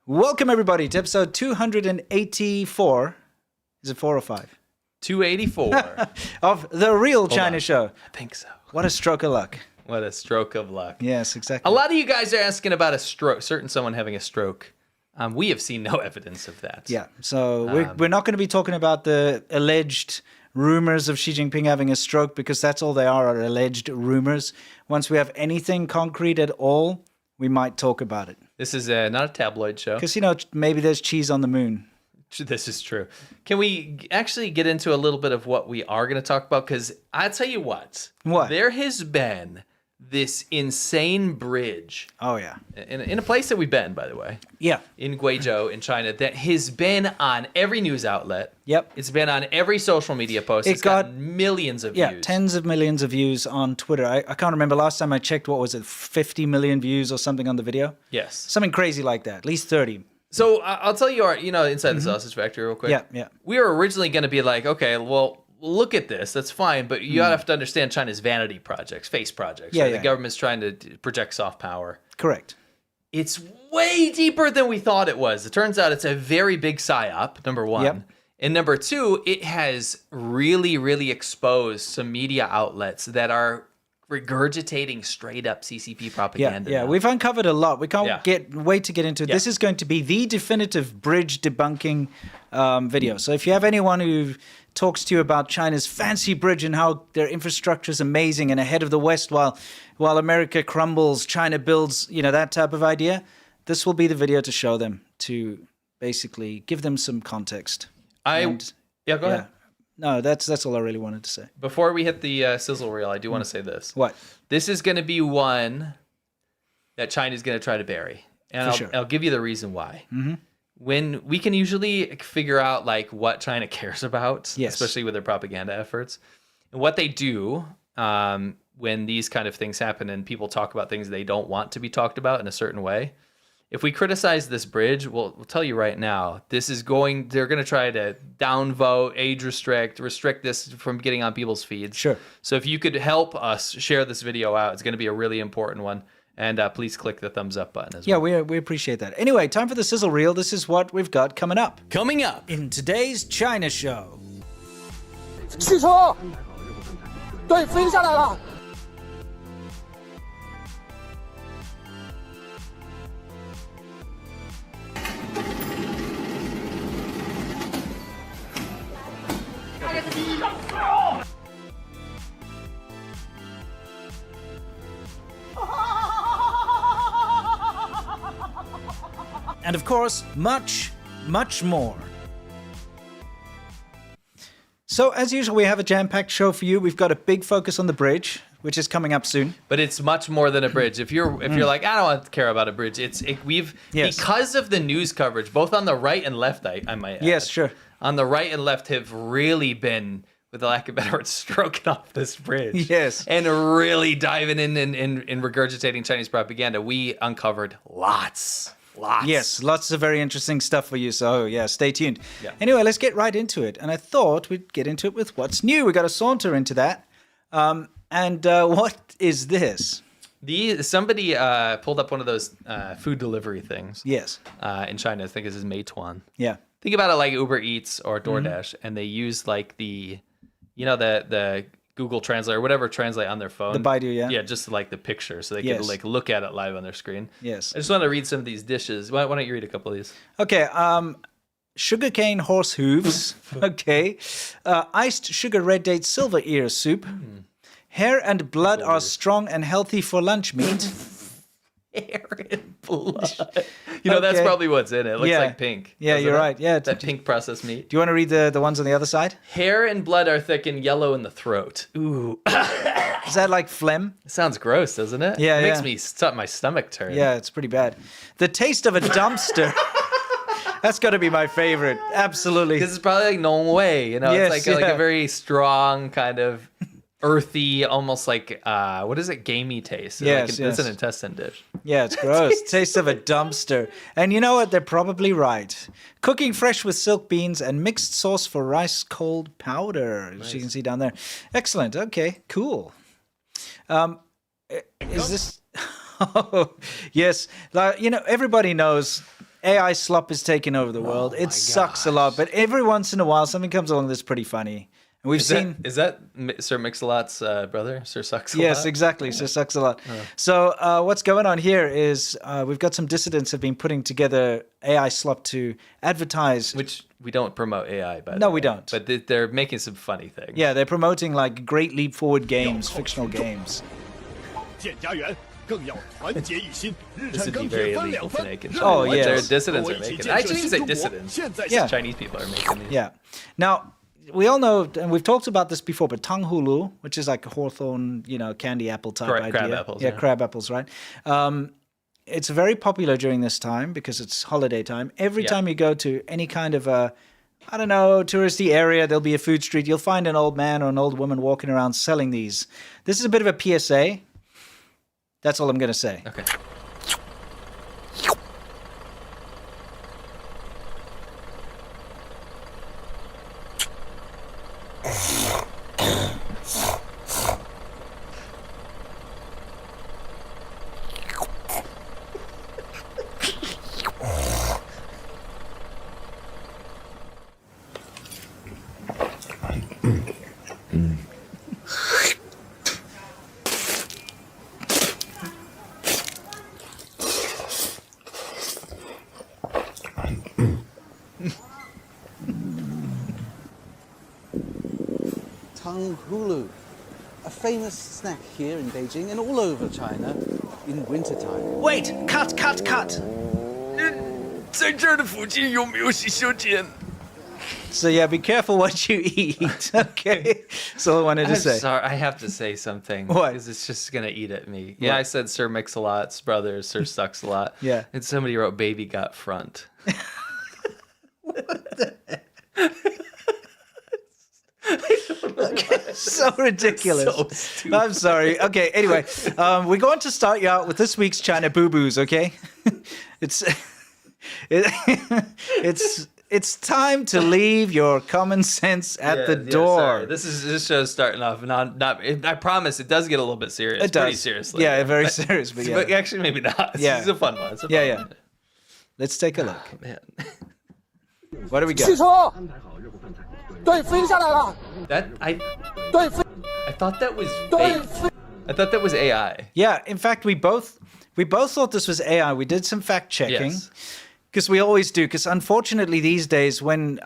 Welcome, everybody, to episode 284. Is it 4 or 5? 284. Of The Real China Show. I think so. What a stroke of luck. What a stroke of luck. Yes, exactly. A lot of you guys are asking about a stroke, someone having a stroke. We have seen no evidence of that. Yeah, so we're not going to be talking about the alleged rumors of Xi Jinping having a stroke because that's all they are alleged rumors. Once we have anything concrete at all, we might talk about it. This is not a tabloid show. Because, maybe there's cheese on the moon. This is true. Can we actually get into a little bit of what we are going to talk about? Because I'll tell you what. What? There has been this insane bridge. Oh, yeah. In a place that we've been, by the way. Yeah. In Guizhou, in China, that has been on every news outlet. Yep. It's been on every social media post. It's got millions of views. Yeah, tens of millions of views on Twitter. I can't remember. Last time I checked, what was it, 50 million views or something on the video? Yes. Something crazy like that, at least 30. So I'll tell you, inside the sausage factory real quick. Yeah. We were originally going to be like, okay, well, look at this. That's fine. But you have to understand China's vanity projects, face projects. Yeah, right? yeah. The government's trying to project soft power. Correct. It's way deeper than we thought it was. It turns out it's a very big psyop, number one. Yep. And number two, it has really, really exposed some media outlets that are regurgitating straight up CCP propaganda. Yeah. We've uncovered a lot. We can't wait to get into it. Yeah. This is going to be the definitive bridge debunking video. So if you have anyone who talks to you about China's fancy bridge and how their infrastructure is amazing and ahead of the West while America crumbles, China builds, that type of idea, this will be the video to show them, to basically give them some context. Go ahead. No, that's all I really wanted to say. Before we hit the sizzle reel, I do want to say this. What? This is going to be one that China's going to try to bury. And I'll give you the reason why. Mm-hmm. When we can usually figure out what China cares about, yes, especially with their propaganda efforts, and what they do when these kind of things happen and people talk about things they don't want to be talked about in a certain way. If we criticize this bridge, we'll tell you right now, they're going to try to downvote, age restrict this from getting on people's feeds. Sure. So if you could help us share this video out, it's going to be a really important one. And please click the thumbs up button as well. Yeah, we appreciate that. Anyway, time for the sizzle reel. This is what we've got coming up. Coming up in today's China show. 汽车，对，飞下来了。 And of course, much, much more. So, as usual, we have a jam-packed show for you. We've got a big focus on the bridge, which is coming up soon. But it's much more than a bridge. If you're like, I don't want to care about a bridge, because of the news coverage, both on the right and left, I might add. Yes, sure. On the right and left have really been, with the lack of better words, stroking off this bridge. Yes. And really diving in regurgitating Chinese propaganda. We uncovered lots. Yes, lots of very interesting stuff for you. So, stay tuned. Yeah. Anyway, let's get right into it. And I thought we'd get into it with what's new. We got to saunter into that. What is this? Somebody pulled up one of those food delivery things. Yes. In China, I think this is Meituan. Yeah. Think about it like Uber Eats or DoorDash, and they use the Google Translate or whatever translate on their phone. The Baidu, yeah. Yeah, just like the picture, so they can look at it live on their screen. Yes. I just want to read some of these dishes. Why don't you read a couple of these? Okay. Sugarcane horse hooves. Okay. Iced sugar red date silver ear soup. Hair and blood are strong and healthy for lunch meat. Hair and blood. That's probably what's in it. It looks like pink. Yeah, you're right. Yeah, that pink processed meat. Do you want to read the ones on the other side? Hair and blood are thick and yellow in the throat. Ooh. Is that like phlegm? It sounds gross, doesn't it? Yeah, it makes my stomach turn. Yeah, it's pretty bad. The taste of a dumpster. That's got to be my favorite. Absolutely. Because it's probably like Nong Wei, it's like a very strong kind of earthy, almost like what is it? Gamey taste. Yes, It's an intestine dish. Yeah, it's gross. Taste of a dumpster. And you know what? They're probably right. Cooking fresh with silk beans and mixed sauce for rice cold powder, as you can see down there. Excellent. Okay, cool. Is this? Oh, yes. Everybody knows AI slop is taking over the world. It sucks a lot, but every once in a while something comes along that's pretty funny. And we've seen. Is that Sir Mix-a-Lot's brother, Sir Sucks-a-Lot? Yes, exactly. Sir Sucks-a-Lot. So what's going on here is we've got some dissidents have been putting together AI slop to advertise. Which we don't promote AI, by the way. No, we don't. But they're making some funny things. Yeah, they're promoting like great leap forward games, fictional games. This would be very illegal to make in China. Oh, But yes. their dissidents are making it. I shouldn't even say dissidents. Yeah. Chinese people are making these. Yeah. Now, we all know, and we've talked about this before, but tanghulu, which is like a hawthorn, candy apple type idea. Crab apples. Yeah, crab apples, right? It's very popular during this time because it's holiday time. Every time you go to any kind of touristy area, there'll be a food street. You'll find an old man or an old woman walking around selling these. This is a bit of a PSA. That's all I'm going to say. Okay. Tanghulu, a famous snack here in Beijing and all over China in wintertime. Wait! Cut! 在这儿的附近有没有洗手间? So yeah, be careful what you eat. Okay, that's all I wanted to I'm say. sorry, I have to say something. What? Because it's just going to eat at me. Yeah, I said Sir Mix-a-Lot's brother, Sir Sucks-a-Lot. Yeah. And somebody wrote baby got front. So ridiculous. So stupid. I'm sorry. Okay, anyway, we're going to start you out with this week's China boo-boos, okay? It's time to leave your common sense at the door. Sorry. This show's starting off not. I promise it does get a little bit serious. It does. Pretty seriously. Yeah, very serious. But yeah. But actually, maybe not. Yeah. This is a fun one. It's a fun Yeah. one. Let's take a look. Man. What do we 汽 got? 车，对，飞下来了， 对，飞， I thought that was 对， fake. 飞。 I thought that was AI. Yeah, in fact, we both thought this was AI. We did some fact checking. Yes. Because we always do. Because unfortunately, these days, when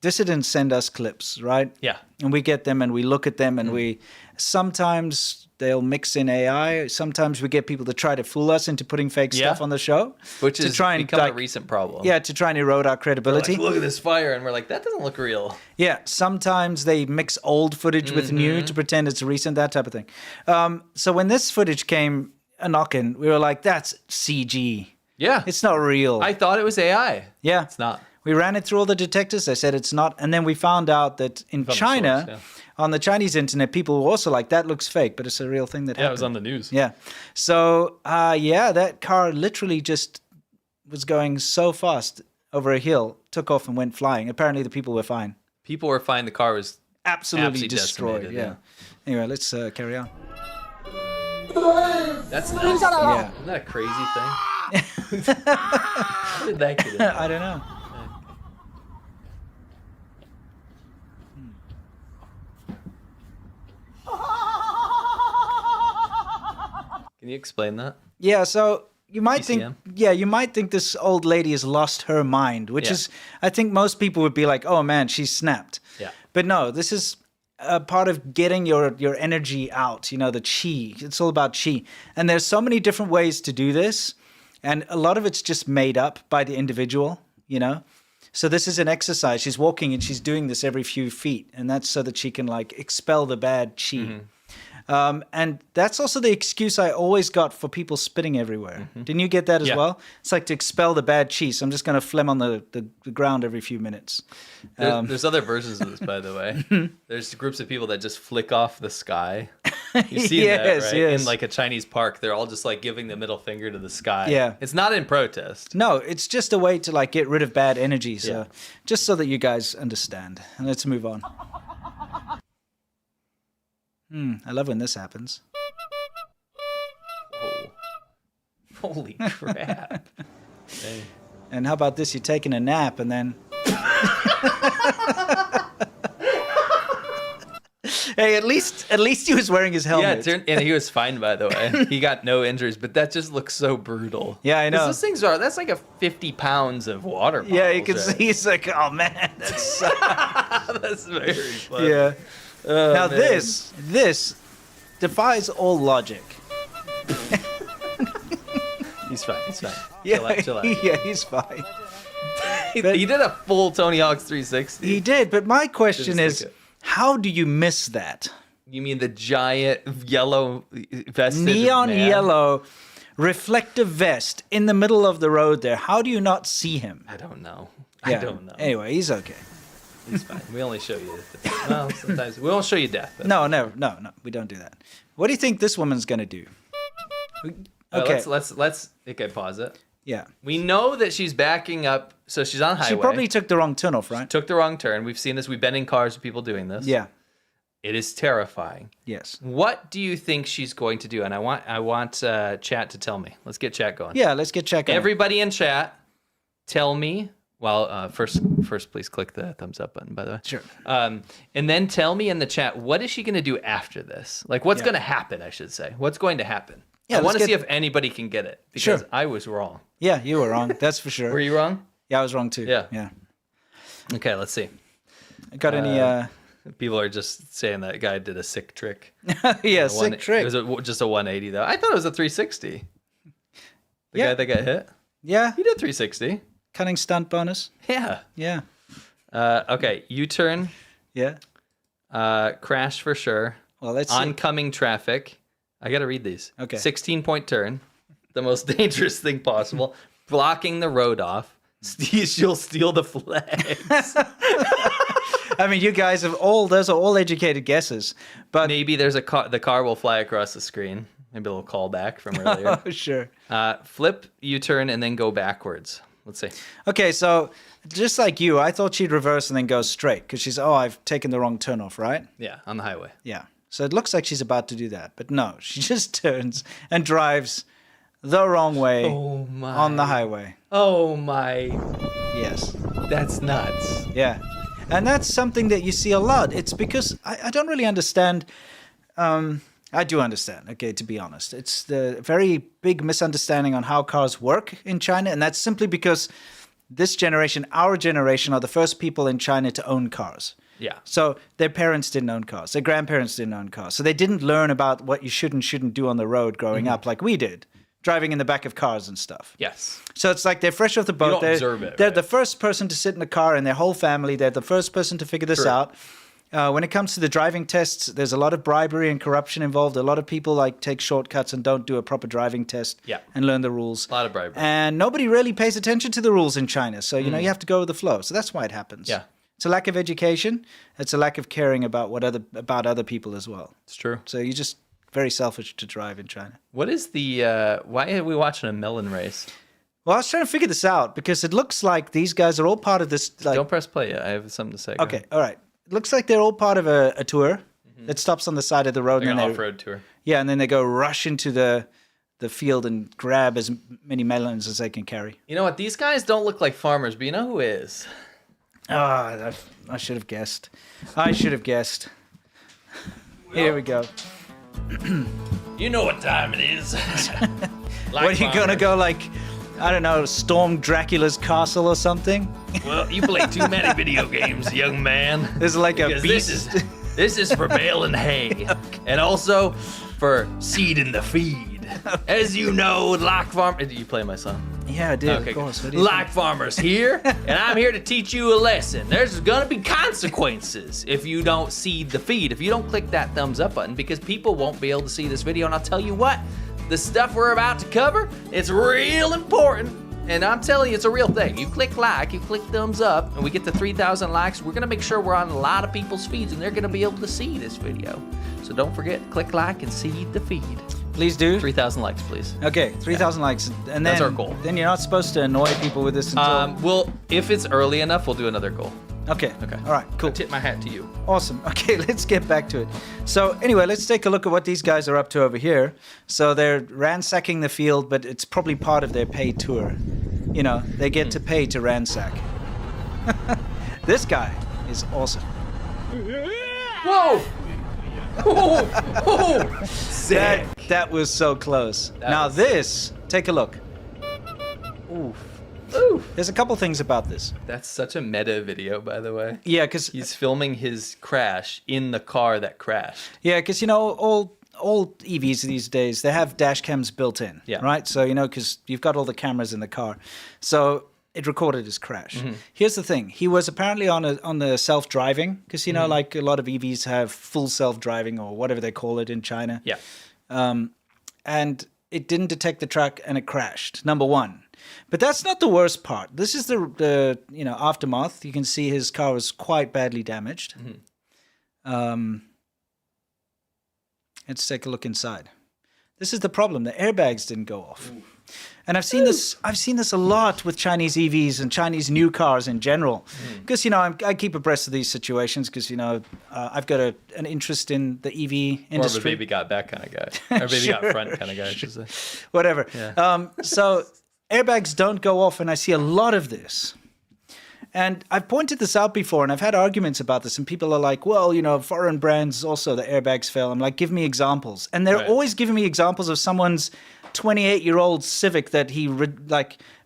dissidents send us clips, right? Yeah. And we get them and we look at them and we sometimes they'll mix in AI. Sometimes we get people to try to fool us into putting fake stuff on the show, Which to has try and become like, a recent problem. Yeah, to try and erode our Like, credibility. look at this fire, and we're like, that doesn't look real. Yeah, sometimes they mix old footage with new to pretend it's recent, that type of thing. So when this footage came a knocking, we were like, that's CG. Yeah. It's not real. I thought it was AI. Yeah. It's not. We ran it through all the detectors. They said it's not. And then we found out that in Found the China, source, on the Chinese internet, people were also like, that looks fake, but it's a real thing that Yeah, it happened. was on the news. Yeah. So, that car literally just was going so fast over a hill, took off and went flying. Apparently, the people were fine. People were fine. The car was Absolutely Absolutely destroyed. decimated, Yeah. Anyway, let's carry on. 对， That's 飞下来 nuts. 了。 Yeah. Isn't that a crazy thing? How did that get in there? I don't know. Can you explain that? Yeah, so you might ECM? you might think this old lady has lost her mind, which Yeah. is, I think most people would be like, oh man, she's snapped. Yeah. But no, this is a part of getting your energy out, the qi. It's all about qi. And there's so many different ways to do this. And a lot of it's just made up by the individual, So this is an exercise. She's walking and she's doing this every few feet. And that's so that she can like expel the bad qi. And that's also the excuse I always got for people spitting everywhere. Didn't you get that as Yeah. well? It's like to expel the bad chi. So I'm just going to phlegm on the ground every few minutes. There's other versions of this, by the way. There's groups of people that just flick off the sky. You see that, Yes, right? yes. In like a Chinese park, they're all just like giving the middle finger to the sky. Yeah. It's not in protest. No, it's just a way to like get rid of bad energy. So Yeah. just so that you guys understand. And let's move on. I love when this happens. Oh. Holy crap. Dang. And how about this? You're taking a nap and then. Hey, at least he was wearing his helmet. Yeah, and he was fine, by the way. He got no injuries, but that just looks so brutal. Yeah, I know. 'Cause those things that's like a 50 pounds of water bottles. Yeah, you can right? see he's like, oh man, that's That's very funny. yeah. Oh, Now man. this defies all logic. He's fine. He's fine. Yeah, Chill out. yeah, he's fine. He did a full Tony Hawk's 360. He did, but my question Didn't is, stick it. how do you miss that? You mean the giant yellow vested Neon man? yellow reflective vest in the middle of the road there. How do you not see him? I don't know. Yeah. I don't know. Anyway, he's okay. He's fine. We only show you. Well, sometimes we won't show you death. But No, we don't do that. What do you think this woman's gonna do? Okay. Let's okay. Pause it. Yeah. We know that she's backing up, so she's on highway. She probably took the wrong turn off, right? took the wrong turn. We've seen this. We've been in cars with people doing this. Yeah. It is terrifying. Yes. What do you think she's going to do? And I want chat to tell me. Let's get chat going. Yeah, let's get checking. Everybody in chat, tell me. Well, first, please click the thumbs up button. By the way, Sure. And then tell me in the chat, what is she going to do after this? Like, what's going to happen? I should say, what's going to happen? Yeah, I want to let's see get- if anybody can get it because Sure. I was wrong. Yeah, you were wrong. That's for sure. Were you wrong? Yeah, I was wrong too. Yeah. Yeah. Okay, let's see. Got any? People are just saying that guy did a sick trick. Yeah, A sick trick. It was just a 180 though. I thought it was a 360. The Yeah. guy that got hit, Yeah. he did 360. Cunning stunt bonus. Yeah. Yeah. Okay, U-turn, Yeah. crash for sure. Well, let's see. Oncoming traffic. I got to read these. Okay. 16-point turn, the most dangerous thing possible. Blocking the road off. She'll steal the flags. I mean, you guys those are all educated guesses, but Maybe there's a car. The car will fly across the screen. Maybe a little callback from earlier. oh, sure. Flip, U-turn, and then go backwards. Let's see. Okay, so just like you, I thought she'd reverse and then go straight because I've taken the wrong turn off, right? Yeah, on the highway. Yeah. So it looks like she's about to do that, but no, she just turns and drives the wrong way Oh my. on the highway. Oh my. Yes. That's nuts. Yeah. And that's something that you see a lot. It's because I don't really understand. I do understand, okay, to be honest. It's the very big misunderstanding on how cars work in China. And that's simply because this generation, our generation, are the first people in China to own cars. Yeah. So their parents didn't own cars. Their grandparents didn't own cars. So they didn't learn about what you should and shouldn't do on the road growing up like we did, driving in the back of cars and stuff. Yes. So it's like they're fresh off the boat. don't observe it, They're right? the first person to sit in the car in their whole family. They're the first person to figure this True. out. When it comes to the driving tests, there's a lot of bribery and corruption involved. A lot of people take shortcuts and don't do a proper driving test Yeah. and learn the rules. A lot of bribery. And nobody really pays attention to the rules in China. So, you have to go with the flow. So that's why it happens. Yeah. It's a lack of education. It's a lack of caring about about other people as well. It's true. So you're just very selfish to drive in China. What is the why are we watching a melon race? Well, I was trying to figure this out because it looks like these guys are all part of this. Don't press play yet. I have something to say. Go Okay, ahead. all right. It looks like they're all part of a tour that stops on the side of the road. Like an and then off-road tour. Yeah, and then they go rush into the field and grab as many melons as they can carry. You know what? These guys don't look like farmers, but you know who is? Ah, I should have guessed. I should have guessed. Here we go. You know what time it is. What are you gonna go I don't know, storm Dracula's castle or something? Well, you play too many video games, young man. There's like a Because beast. this is for baling hay, and also for seeding the feed. As you know, like farmers. You play my song. Yeah, I did. Okay, of course. good. What do you Like farmers here, and I'm here to teach you a lesson. There's gonna be consequences if you don't seed the feed, if you don't click that thumbs up button, because people won't be able to see this video. And I'll tell you what, the stuff we're about to cover, it's real important. And I'm telling you, it's a real thing. You click like, you click thumbs up, and we get to 3,000 likes. We're gonna make sure we're on a lot of people's feeds, and they're gonna be able to see this video. So don't forget, click like and seed the feed. Please do. 3,000 likes, please. Okay, 3,000 likes. And then, That's our goal. Then you're not supposed to annoy people with this until... Well, if it's early enough, we'll do another goal. Okay. Okay. All right, cool. I tip my hat to you. Awesome. Okay, let's get back to it. So anyway, let's take a look at what these guys are up to over here. So they're ransacking the field, but it's probably part of their paid tour. you know, they get to pay to ransack. This guy is awesome. Whoa! Oh, sick. That was so close. That now was this, take a look. Oof. Oof. There's a couple things about this. That's such a meta video, by the way. Yeah, because He's filming his crash in the car that crashed. you know, all EVs these days, they have dash cams built in, Yeah. right? So, you know, because you've got all the cameras in the car. So it recorded his crash. Here's the thing. He was apparently on the self-driving, because, you know, like a lot of EVs have full self-driving or whatever they call it in China. Yeah. And it didn't detect the truck and it crashed, number one. But that's not the worst part. This is the you know, aftermath. You can see his car was quite badly damaged. Let's take a look inside. This is the problem. The airbags didn't go off. And I've seen this a lot with Chinese EVs and Chinese new cars in general. Because, you know, I keep abreast of these situations because, you know, I've got an interest in the EV industry. More of a baby got back kind of guy. Or baby got front kind of guy, I should say. Whatever. Yeah. So airbags don't go off, and I see a lot of this. And I've pointed this out before, and I've had arguments about this, and people are like, well, you know, foreign brands also, the airbags fail. I'm like, give me examples. And they're always giving me examples of someone's 28-year-old Civic that he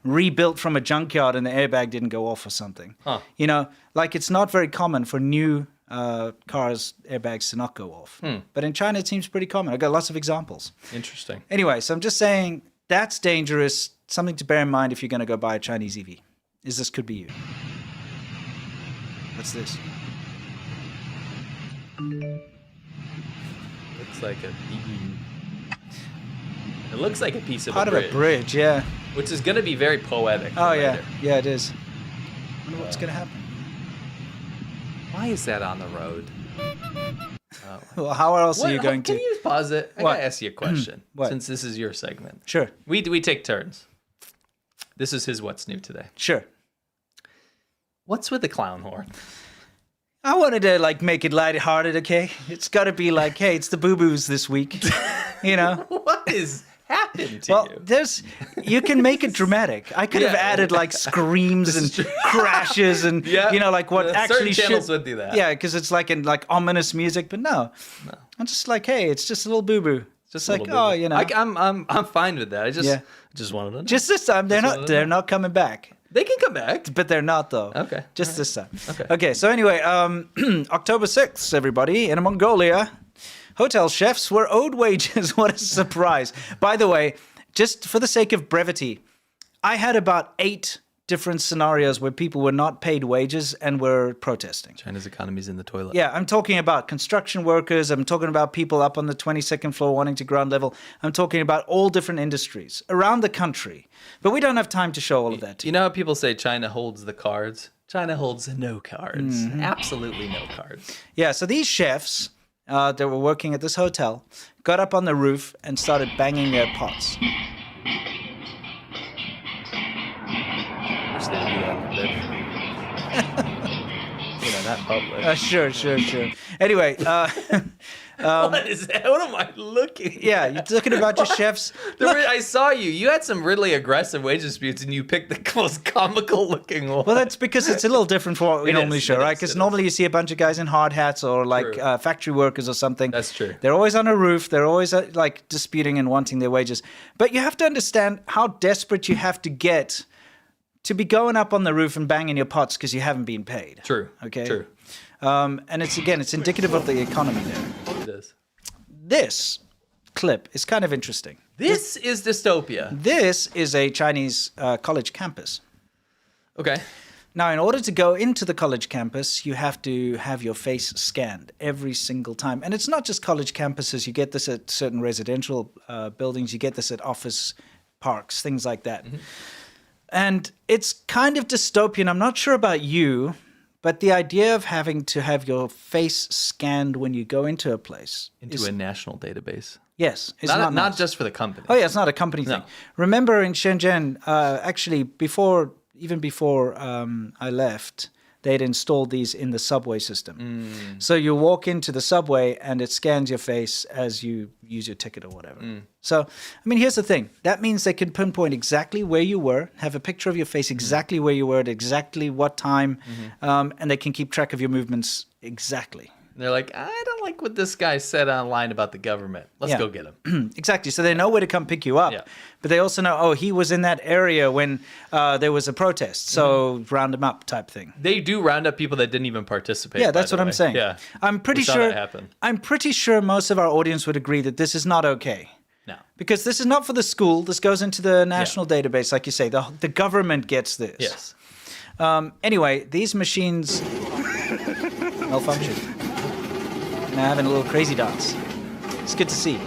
rebuilt from a junkyard and the airbag didn't go off or something. Huh. You know, like it's not very common for new cars, airbags to not go off. But in China, it seems pretty common. I've got lots of examples. Interesting. Anyway, so I'm just saying that's dangerous. Something to bear in mind if you're going to go buy a Chinese EV. Is this could be you. What's this? Looks like a It looks like a piece of Part a bridge. of a bridge, yeah. Which is going to be very poetic. Oh, for yeah. later. Yeah, it is. I wonder what's going to happen. Why is that on the road? Well, how else are you going Can to? you pause it? I What? gotta ask you a question. What? Since this is your segment. Sure, We take turns. This is his What's New today. sure. What's with the clown horn? I wanted to like make it lighthearted, okay? It's got to be like, hey, it's the boo-boos this week, you know? What is happened to you? You can make it dramatic. I could have Yeah. added like screams and crashes and, Yeah. you know, like what actually certain channels should. would do that. Yeah, because it's like in like ominous music, but no. I'm just like, hey, it's just a little boo-boo. Just like, a little oh, bit. you know. I'm fine with that. I Yeah. just wanted to know. Just this time, they're not coming back. They can come back. But they're not, though. Okay. Just this time. Okay. So anyway, October 6th, everybody, in Mongolia, hotel chefs were owed wages. What a surprise. By the way, just for the sake of brevity, I had about 8 different scenarios where people were not paid wages and were protesting. China's economy's in the toilet. Yeah, I'm talking about construction workers. I'm talking about people up on the 22nd floor wanting to ground level. I'm talking about all different industries around the country. But we don't have time to show all of that to You know how people say China holds the cards? China holds no cards. Mm-hmm. Absolutely no cards. Yeah, so these chefs that were working at this hotel got up on the roof and started banging their pots. Wish they would do that in you know, not public. Sure. Anyway, What is that? What am I looking at? yeah, you're talking about your chefs. Look, I saw you. You had some really aggressive wage disputes, and you picked the most comical looking one. well, that's because it's a little different from what we It normally is, show, it right? is, Because it normally you see a bunch of guys in hard hats or like True. factory workers or something. That's true. They're always on a roof. They're always like disputing and wanting their wages. But you have to understand how desperate you have to get to be going up on the roof and banging your pots because you haven't been paid. True. Okay. True. And it's indicative of the economy there. It is. This clip is kind of interesting. This is dystopia. This is a Chinese college campus. Okay. Now, in order to go into the college campus, you have to have your face scanned every single time. And it's not just college campuses. You get this at certain residential buildings. You get this at office parks, things like that. Mm-hmm. And it's kind of dystopian. I'm not sure about you, but the idea of having to have your face scanned when you go into a place Into a national database. Yes, it's Not nice. just for the company. Oh yeah, it's not a company thing. Remember in Shenzhen, actually even before I left, they'd installed these in the subway system. So you walk into the subway and it scans your face as you use your ticket or whatever. So, I mean, here's the thing. That means they can pinpoint exactly where you were, have a picture of your face exactly where you were at exactly what time, and they can keep track of your movements exactly. They're like, I don't like what this guy said online about the government. Let's go get him. Exactly. So they know where to come pick you up. Yeah. But they also know, he was in that area when there was a protest. So round him up type thing. They do round up people that didn't even participate. Yeah, that's by what the I'm way. saying. Yeah. I'm pretty We saw sure that happen. I'm pretty sure most of our audience would agree that this is not okay. No. Because this is not for the school. This goes into the national database, like you say. The government gets this. Yes. Anyway, these machines malfunction. And they're having a little crazy dance. It's good to see.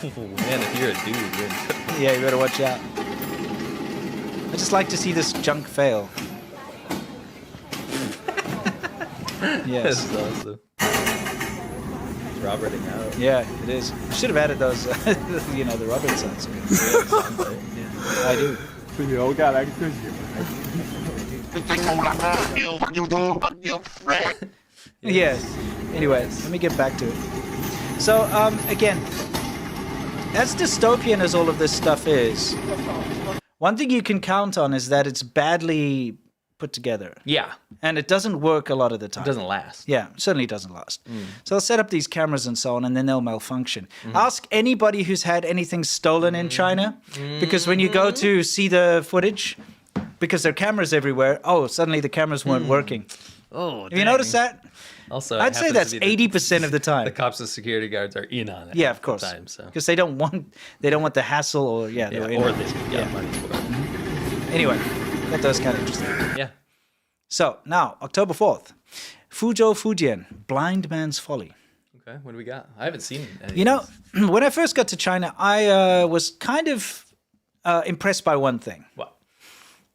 Oh, man, if you're a dude, you're in trouble. Yeah, you better watch out. I just like to see this junk fail. That's Yes. awesome. It's Roberting out. Yeah, it is. Should have added those, the rubber signs. I do. Yes. Anyway, let me get back to it. So, again, as dystopian as all of this stuff is, one thing you can count on is that it's badly put together. Yeah. And it doesn't work a lot of the time. It doesn't last. Yeah, certainly doesn't last. So they'll set up these cameras and so on, and then they'll malfunction. Ask anybody who's had anything stolen in China, because when you go to see the footage, because there are cameras everywhere, suddenly the cameras weren't working. Oh, Have you noticed that? Also, I'd say that's 80% of the time. The cops and security guards are in on it. Yeah, of course. So. Because they don't want the hassle or Yeah, they're or in on they it. got money for it. Anyway, that does kind of interesting. Yeah. So now, October 4th, Fuzhou Fujian, Blind Man's Folly. Okay, what do we got? I haven't seen any. You know, when I first got to China, I was kind of impressed by one thing. What?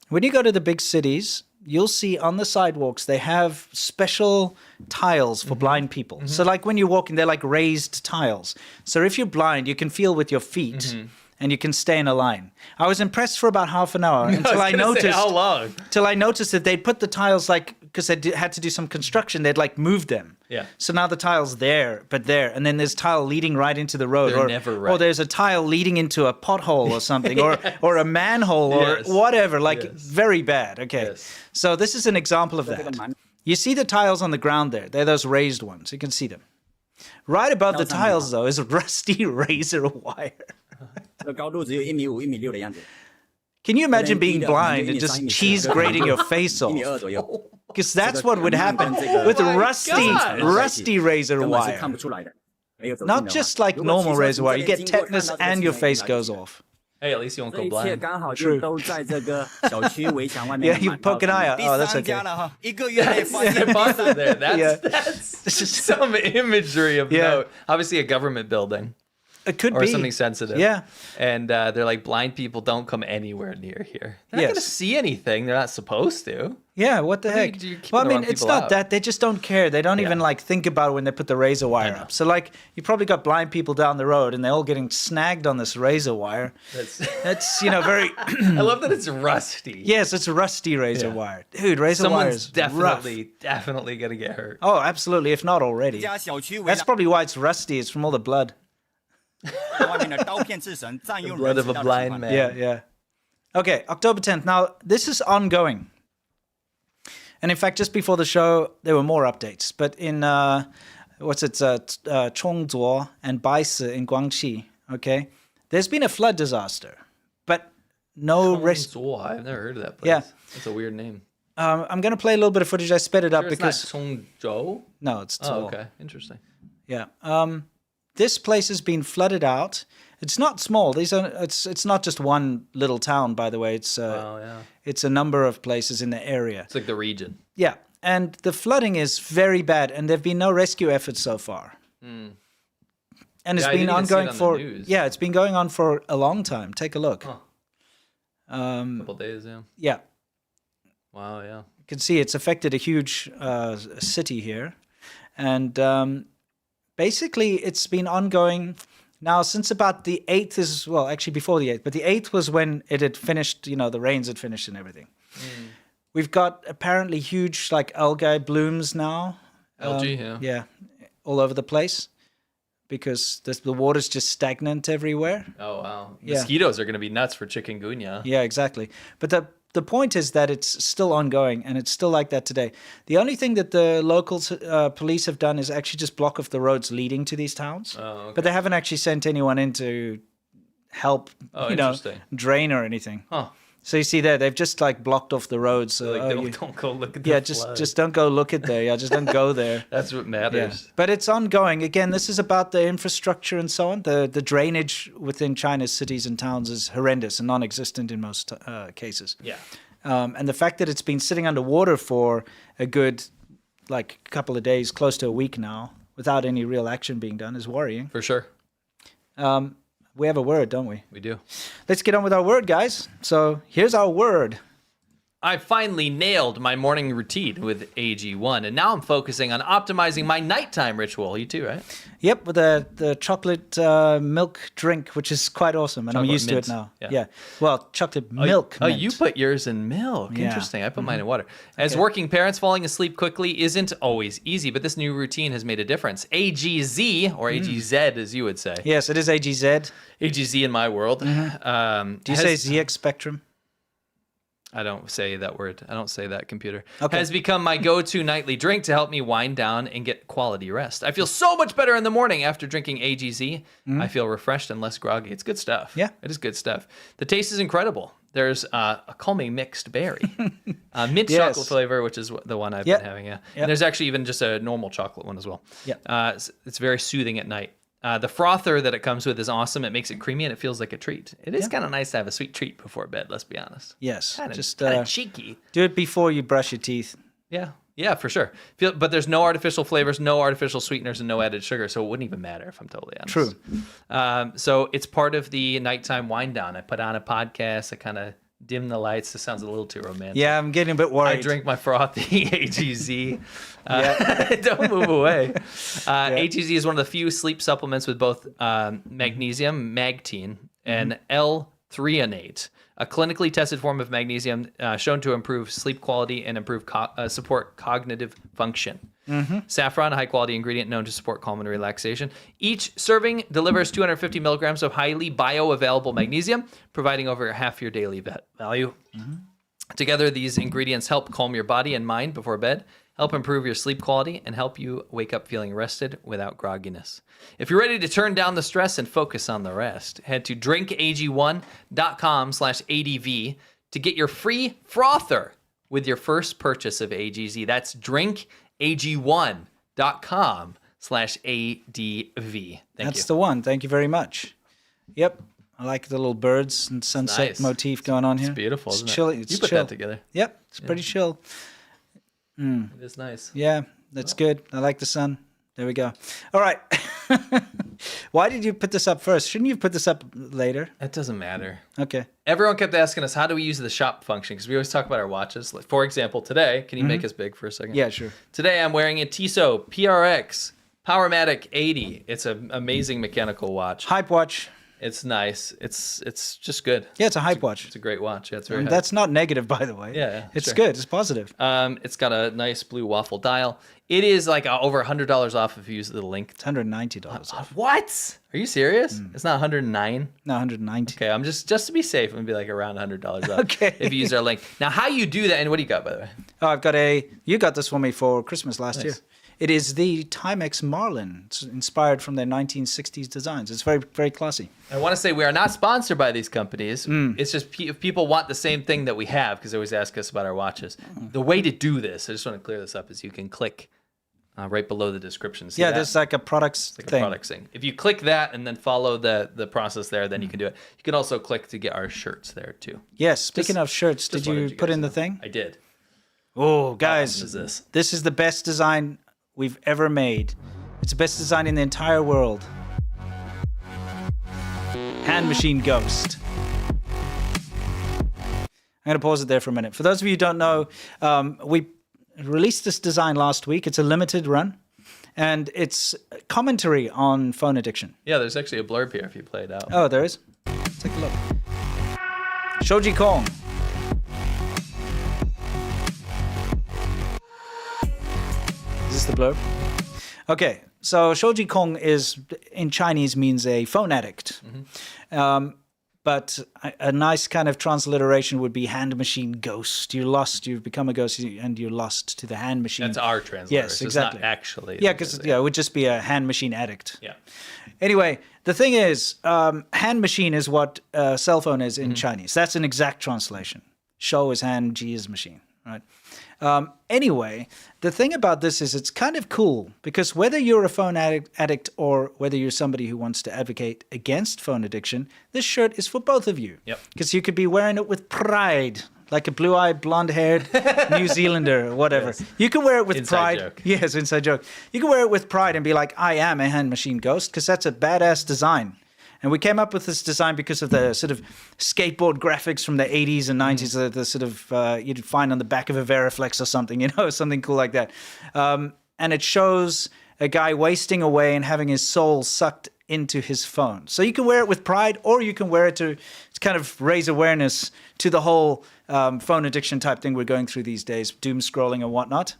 When you go to the big cities, you'll see on the sidewalks, they have special tiles for blind people. So like when you're walking, they're like raised tiles. So if you're blind, you can feel with your feet and you can stay in a line. I was impressed for about half an hour until I noticed. How long? Till I noticed that they'd put the tiles because they had to do some construction, they'd like moved them. Yeah. So now the tile's there, and then there's tile leading right into the road. They're never right. Or there's a tile leading into a pothole or something, or a manhole or Yes. whatever, like Yes. very bad. Okay. Yes. So this is an example of that. You see the tiles on the ground there. They're those raised ones. You can see them. Right above the tiles, though, is a rusty razor wire. Can you imagine being blind and just cheese grating your face off? Because that's what would happen with rusty razor wire. Not just like normal razor wire. You get tetanus and your face goes off. Hey, at least you won't go blind. True. Yeah, you poke an eye out. Oh, that's okay. Pause it there. That's some imagery of note. Obviously, a government building. It could or be something sensitive. Yeah. And they're like, blind people don't come anywhere near here. They're not going to Yes. see anything. They're not supposed to. Yeah, what the heck? you're keeping Well, I the mean, wrong it's people not out. that. They just don't care. They don't even like think about it when they put the razor wire up. So like, you probably got blind people down the road and they're all getting snagged on this razor wire. That's very... I love that it's rusty. Yes, it's a rusty razor wire. Dude, razor wire is rough. definitely going to get hurt. Oh, absolutely, if not already. That's probably why it's rusty. It's from all the blood. The blood of a blind man. Yeah. Okay, October 10th. Now, this is ongoing. And in fact, just before the show, there were more updates. But in, Chongzhou and Baise in Guangxi, okay, there's been a flood disaster. But no rescue. I've never heard of that place. Yeah. That's a weird name. I'm going to play a little bit of footage. I sped it up It's because... not Chongzhou? No, it's Zhou. Oh, okay. Interesting. Yeah. This place has been flooded out. It's not small. It's not just one little town, by the way. It's it's a number of places in the area. It's like the region. Yeah, and the flooding is very bad, and there've been no rescue efforts so far. And it's I been didn't even see it ongoing on the for news. it's been going on for a long time. Take a look. Huh. A couple days, yeah. Yeah, Wow, yeah. you can see it's affected a huge city here, and basically it's been ongoing now since about the 8th actually before the 8th, but the 8th was when it had finished, the rains had finished and everything. We've got apparently huge like algae blooms now. Algae, Yeah, all over the place because the water's just stagnant everywhere. Oh, wow. Yeah. Mosquitoes are going to be nuts for chikungunya. Yeah, exactly. But the point is that it's still ongoing, and it's still like that today. The only thing that the local police have done is actually just block off the roads leading to these towns. Oh, okay. But they haven't actually sent anyone in to help, interesting. drain or anything. Huh. So you see there, they've just like blocked off the roads. So, Don't go look at the yeah, flood. just don't go look at there. Yeah, just don't go there. That's what matters. Yeah. But it's ongoing. Again, this is about the infrastructure and so on. The drainage within China's cities and towns is horrendous and non-existent in most cases. Yeah. And the fact that it's been sitting underwater for a good couple of days, close to a week now, without any real action being done is worrying. For sure. We have a word, don't we? We do. Let's get on with our word, guys. So here's our word. I finally nailed my morning routine with AG1, and now I'm focusing on optimizing my nighttime ritual. You too, right? Yep, with the chocolate milk drink, which is quite awesome, and I'm Chocolate used mint. to it now. Yeah. Well, chocolate milk. Oh, mint. you put yours in milk. Yeah. Interesting. I put mine in water. As working parents, falling asleep quickly isn't always easy, but this new routine has made a difference. AGZ, or AGZ as you would say. Yes, it is AGZ. AGZ in my world. Do you say ZX Spectrum? I don't say that word. I don't say that, computer. Okay. Has become my go-to nightly drink to help me wind down and get quality rest. I feel so much better in the morning after drinking AGZ. I feel refreshed and less groggy. It's good stuff. Yeah. It is good stuff. The taste is incredible. There's a calming mixed berry, mint Yes. chocolate flavor, which is the one I've Yep. been having. Yeah. Yep. And there's actually even just a normal chocolate one as well. Yeah. It's very soothing at night. The frother that it comes with is awesome. It makes it creamy and it feels like a treat. It is kind of nice to have a sweet treat before bed, let's be honest. Yes. Kind Just of cheeky. do it before you brush your teeth. Yeah, for sure. But there's no artificial flavors, no artificial sweeteners, and no added sugar, so it wouldn't even matter if I'm totally honest. True. So it's part of the nighttime wind down. I put on a podcast. I kind of dim the lights. This sounds a little too romantic. Yeah, I'm getting a bit worried. I drink my frothy AGZ. Don't move away. AGZ is one of the few sleep supplements with both magnesium, magtine, and L-threonate, a clinically tested form of magnesium shown to improve sleep quality and improve support cognitive function. Saffron, a high-quality ingredient known to support calm and relaxation. Each serving delivers 250 milligrams of highly bioavailable magnesium, providing over half your daily value. Together, these ingredients help calm your body and mind before bed, help improve your sleep quality, and help you wake up feeling rested without grogginess. If you're ready to turn down the stress and focus on the rest, head to drinkag1.com/ADV to get your free frother with your first purchase of AGZ. That's drinkag1.com/ADV. That's the one. Thank you very much. Yep. I like the little birds and sunset nice. motif going on here. It's beautiful, isn't chill, it? It's You put chill. that together. Yep. It's pretty chill. It is nice. Yeah, that's good. I like the sun. There we go. All right. Why did you put this up first? Shouldn't you put this up later? It doesn't matter. Okay. Everyone kept asking us, how do we use the shop function? Because we always talk about our watches. Like, for example, today, can you make us big for a second? Yeah, sure. Today I'm wearing a Tissot PRX Powermatic 80. It's an amazing mechanical watch. Hype watch. It's nice. It's just good. Yeah, it's a hype watch. It's a great watch. Yeah, it's very And hype. that's not negative, by the way. Yeah, It's sure. good. It's positive. It's got a nice blue waffle dial. It is like over $100 off if you use the link. It's $190 off. What? Are you serious? It's not 109? No, 190. Okay, I'm just to be safe, I'm gonna be like around $100 off. Okay. If you use our link. Now, how you do that? And what do you got, by the way? Oh, you got this for me for Christmas last year. It is the Timex Marlin. It's inspired from their 1960s designs. It's very, very classy. I want to say we are not sponsored by these companies. It's just if people want the same thing that we have, because they always ask us about our watches. The way to do this, I just want to clear this up, is you can click right below the description. See that? There's like a products Like thing. a product thing. If you click that and then follow the process there, then you can do it. You can also click to get our shirts there too. Yes. Speaking of shirts, did you put in the thing? I did. Oh, How guys. awesome is this? This is the best design we've ever made. It's the best design in the entire world. Hand Machine Ghost. I'm going to pause it there for a minute. For those of you who don't know, we released this design last week. It's a limited run, and it's commentary on phone addiction. Yeah, there's actually a blurb here if you play it out. Oh, there is? Take a look. Shoji Kong. blurb. Okay, so Shouji Kong is in Chinese means a phone addict. But a nice kind of transliteration would be hand machine ghost. You've become a ghost and you're lost to the hand machine. That's our translation. Yes, exactly. It's not actually. Yeah, because it would just be a hand machine addict. Yeah. Anyway, the thing is, hand machine is what cell phone is in Chinese. That's an exact translation. Shou is hand, Ji is machine, right? Anyway, the thing about this is it's kind of cool because whether you're a phone addict or whether you're somebody who wants to advocate against phone addiction, this shirt is for both of you. Yep. Because you could be wearing it with pride, like a blue-eyed, blonde-haired New Zealander or whatever. Yes. You can wear it with Inside pride. joke. Yes, inside joke. You can wear it with pride and be like, I am a hand machine ghost, because that's a badass design. And we came up with this design because of the sort of skateboard graphics from the 80s and 90s, the sort of you'd find on the back of a Veriflex or something, something cool like that. And it shows a guy wasting away and having his soul sucked into his phone. So you can wear it with pride, or you can wear it to kind of raise awareness to the whole phone addiction type thing we're going through these days, doom scrolling and whatnot.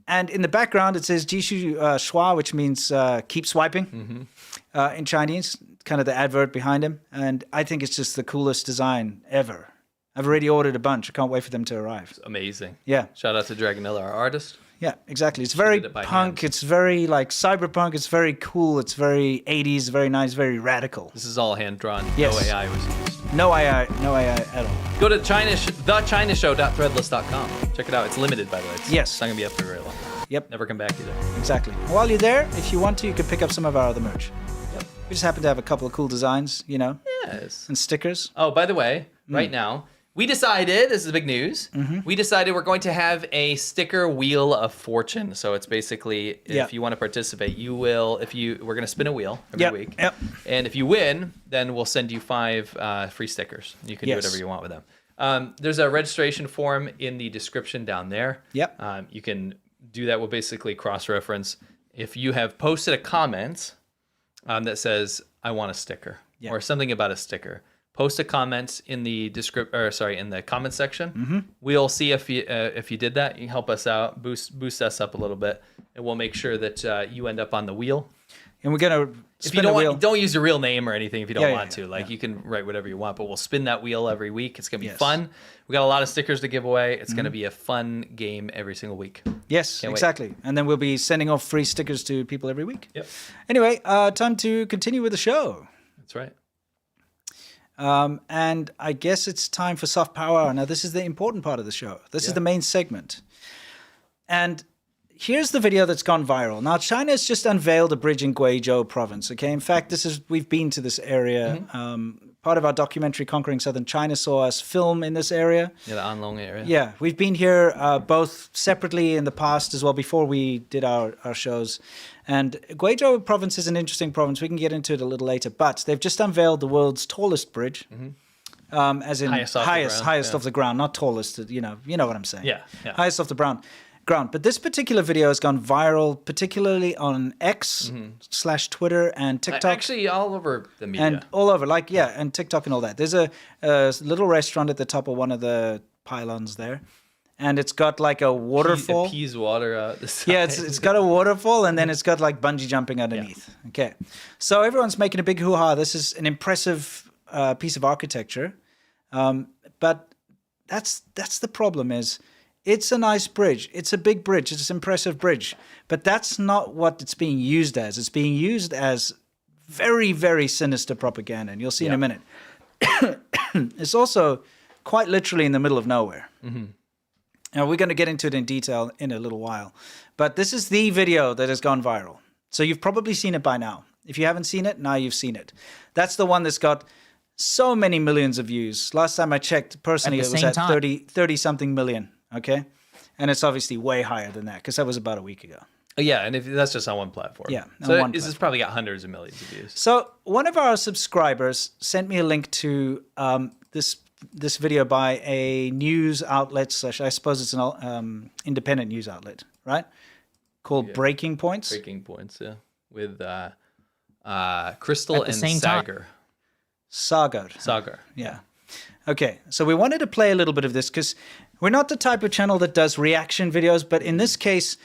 And in the background, it says Jishu Shua, which means keep swiping in Chinese, kind of the advert behind him. And I think it's just the coolest design ever. I've already ordered a bunch. I can't wait for them to arrive. It's amazing. Yeah. Shout out to Dragonilla, our artist. Yeah, exactly. It's very did it by punk. hand. It's very like cyberpunk. It's very cool. It's very 80s, very nice, very radical. This is all hand drawn. Yes. No AI was used. No AI at all. Go to thechinashow.threadless.com. Check it out. It's limited, by the way. Yes. It's not going to be up for very long. Yep. Never come back either. Exactly. While you're there, if you want to, you can pick up some of our other merch. Yep. We just happen to have a couple of cool designs, Yes. and stickers. Oh, by the way, right now, we decided, this is big news, we decided we're going to have a sticker wheel of fortune. So it's basically, if you want to participate, we're going to spin a wheel every week. Yep. And if you win, then we'll send you 5 free stickers. You can do whatever you want with them. There's a registration form in the description down there. Yep. You can do that. We'll basically cross-reference. If you have posted a comment that says, I want a sticker, or something about a sticker, post a comment in the in the comment section. We'll see if you did that. You can help us out, boost us up a little bit, and we'll make sure that you end up on the wheel. And we're gonna If you spin a wheel. don't use your real name or anything if you don't Yeah, want to. You can write whatever you want, but we'll spin that wheel every week. It's gonna be Yes. fun. We got a lot of stickers to give away. It's gonna be a fun game every single week. Yes, Can't wait. exactly. And then we'll be sending off free stickers to people every week. Yep, Anyway, time to continue with the show. that's right. And I guess it's time for soft power. Now, this is the important part of the show. This is the main segment. And here's the video that's gone viral. Now, China has just unveiled a bridge in Guizhou province. Okay, in fact, we've been to this area. Part of our documentary Conquering Southern China saw us film in this area. Yeah, the Anlong area. Yeah, we've been here both separately in the past as well before we did our shows. And Guizhou province is an interesting province. We can get into it a little later. But they've just unveiled the world's tallest bridge. As in Highest off the ground, highest yeah. off the ground, not tallest. You know what I'm saying. Yeah. Highest off the ground. But this particular video has gone viral, particularly on X / Twitter and TikTok. Actually, all over the media. And all over, and TikTok and all that. There's a little restaurant at the top of one of the pylons there, and it's got like a waterfall. It pees water out the side. Yeah, it's got a waterfall, and then it's got like bungee jumping underneath. Yeah. Okay, so everyone's making a big hoo-ha. This is an impressive piece of architecture, but that's the problem is. It's a nice bridge. It's a big bridge. It's an impressive bridge. But that's not what it's being used as. It's being used as very, very sinister propaganda. And you'll see in a minute. It's also quite literally in the middle of nowhere. Now, we're going to get into it in detail in a little while. But this is the video that has gone viral. So you've probably seen it by now. If you haven't seen it, now you've seen it. That's the one that's got so many millions of views. Last time I checked, personally, it was at 30-something million. Okay, and it's obviously way higher than that because that was about a week ago. Yeah, and if that's just on one platform. Yeah, on so one this has probably got hundreds of millions of views. So one of our subscribers sent me a link to this video by a news outlet. I suppose it's an independent news outlet, right? Called Breaking Points. Breaking Points, yeah, with Crystal and Sagar. Sagar. Yeah. Okay, so we wanted to play a little bit of this because we're not the type of channel that does reaction videos, but in this case,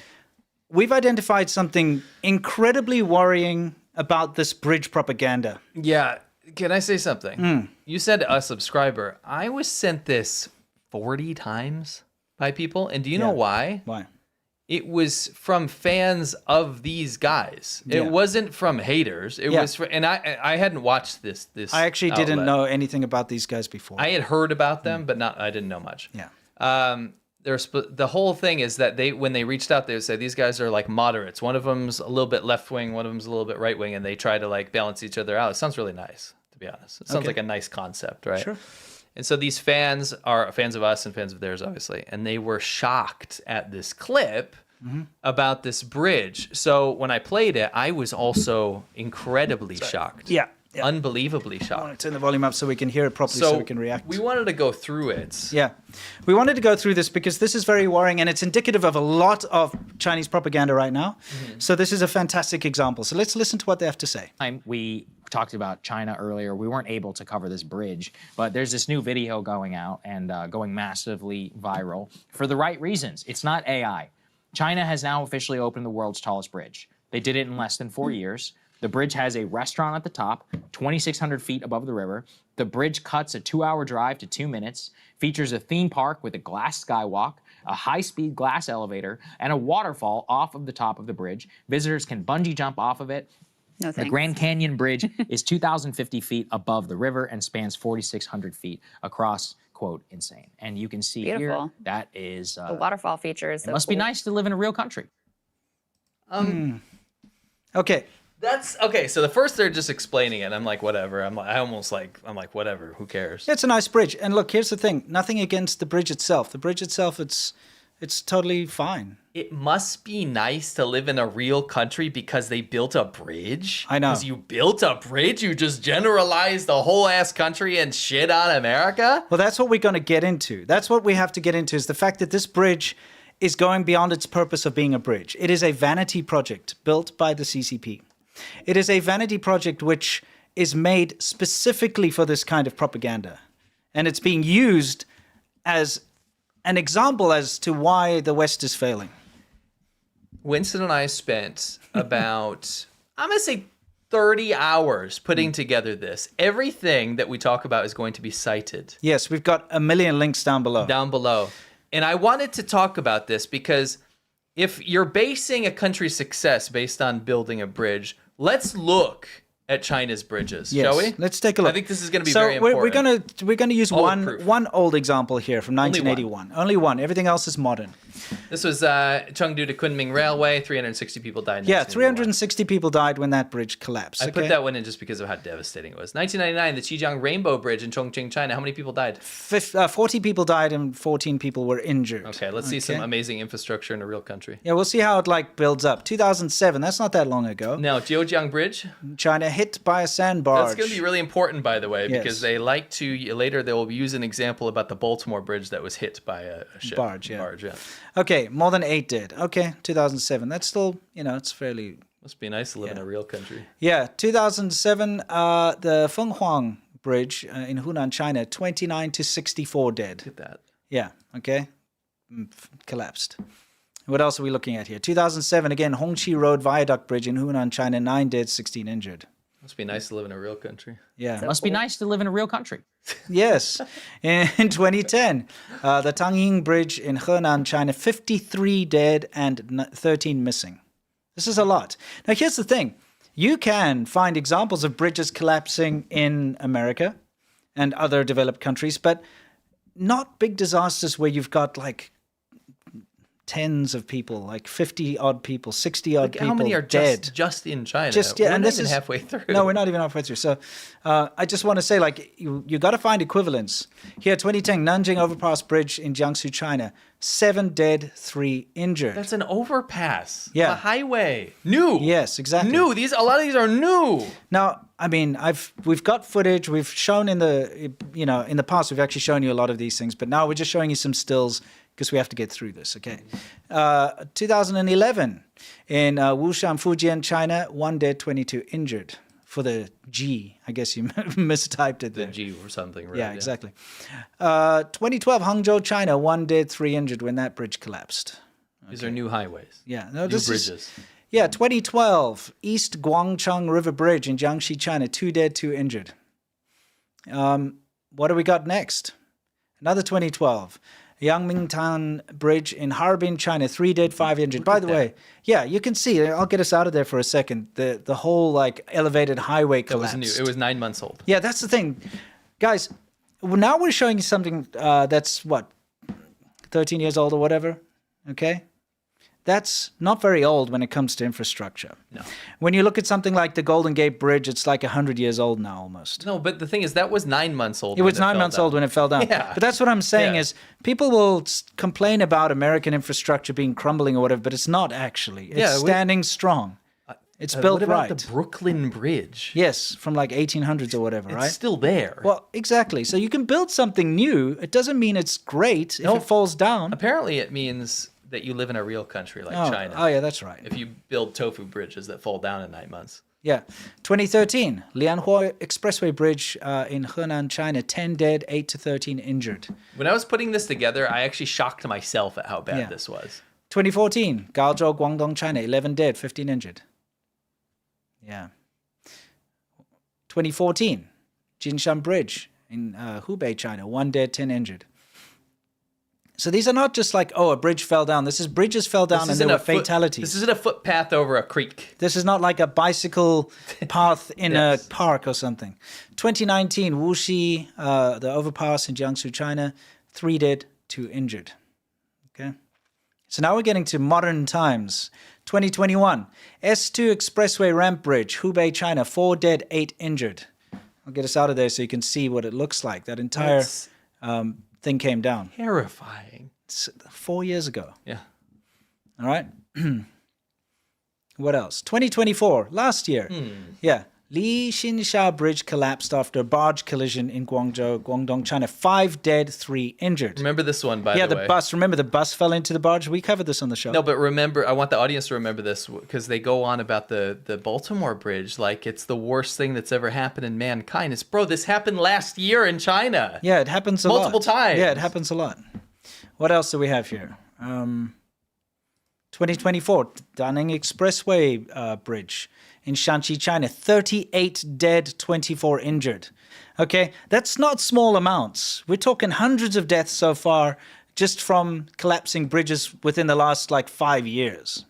we've identified something incredibly worrying about this bridge propaganda. Yeah. Can I say something? You said a subscriber. I was sent this 40 times by people. And do you know why? Why? It was from fans of these guys. It wasn't from haters. It was from, and I hadn't watched this I actually didn't know anything about these guys before. I had heard about them, but I didn't know much. Yeah. The whole thing is that when they reached out, they would say these guys are like moderates. One of them's a little bit left wing, one of them's a little bit right wing, and they try to like balance each other out. It sounds really nice, to be honest. It sounds like a nice concept, right? Sure. And so these fans are fans of us and fans of theirs, obviously, and they were shocked at this clip about this bridge. So when I played it, I was also incredibly shocked. Yeah. Unbelievably I shocked. want to turn the volume up so we can hear it properly so we can react. We wanted to go through it. Yeah. We wanted to go through this because this is very worrying and it's indicative of a lot of Chinese propaganda right now. So this is a fantastic example. So let's listen to what they have to say. We talked about China earlier. We weren't able to cover this bridge, but there's this new video going out and going massively viral for the right reasons. It's not AI. China has now officially opened the world's tallest bridge. They did it in less than 4 years. The bridge has a restaurant at the top, 2,600 feet above the river. The bridge cuts a 2-hour drive to 2 minutes, features a theme park with a glass skywalk, a high-speed glass elevator, and a waterfall off of the top of the bridge. Visitors can bungee jump off of it. No, the thanks. Grand Canyon Bridge is 2,050 feet above the river and spans 4,600 feet across, quote, insane. And you can see here, Beautiful. that is... The waterfall feature is so it must cool. be nice to live in a real country. Okay. That's okay. So the first they're just explaining it. I'm like, whatever. I'm like, whatever. Who cares? It's a nice bridge. And look, here's the thing. Nothing against the bridge itself. The bridge itself, it's totally fine. It must be nice to live in a real country because they built a bridge. I know. Because you built a bridge, you just generalized the whole ass country and shit on America. Well, that's what we're going to get into. That's what we have to get into is the fact that this bridge is going beyond its purpose of being a bridge. It is a vanity project built by the CCP. It is a vanity project which is made specifically for this kind of propaganda. And it's being used as an example as to why the West is failing. Winston and I spent about, I'm going to say 30 hours putting together this. Everything that we talk about is going to be cited. Yes, we've got a million links down below. And I wanted to talk about this because if you're basing a country's success based on building a bridge, let's look at China's bridges, Yes. shall we? Let's take a look. I think this is going to be very important. We're gonna use Bulletproof. one old example here from Only 1981. Only one. Everything else is modern. This was Chengdu to Kunming Railway. 360 people died in Yeah, 1981. 360 people died when that bridge collapsed. I okay? put that one in just because of how devastating it was. 1999, the Qijiang Rainbow Bridge in Chongqing, China. How many people died? 40 people died and 14 people were injured. Okay, let's see some amazing infrastructure in a real country. Yeah, we'll see how it builds up. 2007. That's not that long ago. Now, Jiujiang Bridge. China hit by a sandbarge. That's going to be really important, by the way, Yes. because they like to later they will use an example about the Baltimore Bridge that was hit by a ship. Barge, yeah. Barge, yeah. Okay, more than 8 dead. Okay, 2007. That's still, it's fairly. Must be nice to live in a real country. Yeah, 2007. The Fenghuang Bridge in Hunan, China. 29 to 64 dead. Look at that. Yeah. Okay. Collapsed. What else are we looking at here? 2007 again. Hongqi Road Viaduct Bridge in Hunan, China. 9 dead, 16 injured. Must be nice to live in a real country. Yeah. It must be nice to live in a real country. Yes. In 2010, the Tangying Bridge in Henan, China, 53 dead and 13 missing. This is a lot. Now, here's the thing. You can find examples of bridges collapsing in America and other developed countries, but not big disasters where you've got tens of people, 50-odd people, 60-odd people How many are dead. just in China? We're and not this even is halfway through. No, we're not even halfway through. So I just want to say, you got to find equivalents. Here, 2010, Nanjing Overpass Bridge in Jiangsu, China. 7 dead, 3 injured. That's an overpass. Yeah. A highway. New. Yes, exactly. New. A lot of these are new. Now, I mean, we've got footage. We've shown in the past, we've actually shown you a lot of these things, but now we're just showing you some stills because we have to get through this, okay? 2011, in Wuyishan, Fujian, China, 1 dead, 22 injured. For the G, I guess you mistyped it there. The G or something, right? Yeah, exactly. 2012, Hangzhou, China, 1 dead, 3 injured when that bridge collapsed. These are new highways. Yeah, no, New this bridges. Yeah, 2012, East Guangchang River Bridge in Jiangxi, China. 2 dead, 2 injured. What do we got next? Another 2012. Yangmingtan Bridge in Harbin, China. 3 dead, 5 injured. By the way, yeah, you can see, I'll get us out of there for a second. The whole like elevated highway collapsed. That was new. It was 9 months old. Yeah, that's the thing. Guys, now we're showing you something that's what, 13 years old or whatever, okay? That's not very old when it comes to infrastructure. No. When you look at something like the Golden Gate Bridge, it's like 100 years old now almost. No, but the thing is, that was 9 months old. It was 9 months old when it fell down. Yeah. But that's what I'm saying Yeah. is people will complain about American infrastructure being crumbling or whatever, but it's not actually. It's standing strong. It's built what about right. the Brooklyn Bridge? Yes, from like 1800s or whatever, It's right? still there. Well, exactly. So you can build something new. It doesn't mean it's great if it falls down. Apparently, it means that you live in a real country like China. Oh, yeah, that's right. If you build tofu bridges that fall down in 9 months. Yeah. 2013, Lianhua Expressway Bridge in Henan, China. 10 dead, 8 to 13 injured. When I was putting this together, I actually shocked myself at how bad this was. 2014, Gaozhou, Guangdong, China. 11 dead, 15 injured. Yeah. 2014, Jinshan Bridge in Hubei, China. 1 dead, 10 injured. So these are not just like, a bridge fell down. This is bridges fell down and there were fatalities. This isn't a footpath over a creek. This is not like a bicycle path in a park or something. 2019, Wuxi, the overpass in Jiangsu, China. 3 dead, 2 injured. Okay. So now we're getting to modern times. 2021, S2 Expressway Ramp Bridge, Hubei, China. 4 dead, 8 injured. I'll get us out of there so you can see what it looks like. That entire thing came down. Terrifying. It's 4 years ago. Yeah. All right. What else? 2024, last year. Yeah. Li Xinsha Bridge collapsed after a barge collision in Guangzhou, Guangdong, China. 5 dead, 3 injured. Remember this one, by the way. Yeah, the bus. Remember the bus fell into the barge? We covered this on the show. No, but remember, I want the audience to remember this because they go on about the Baltimore Bridge like it's the worst thing that's ever happened in mankind. It's, bro, this happened last year in China. Yeah, it happens a lot. Multiple times. Yeah, it happens a lot. What else do we have here? 2024, Tangying Expressway Bridge in Shanxi, China. 38 dead, 24 injured. Okay, that's not small amounts. We're talking hundreds of deaths so far just from collapsing bridges within the last, 5 years.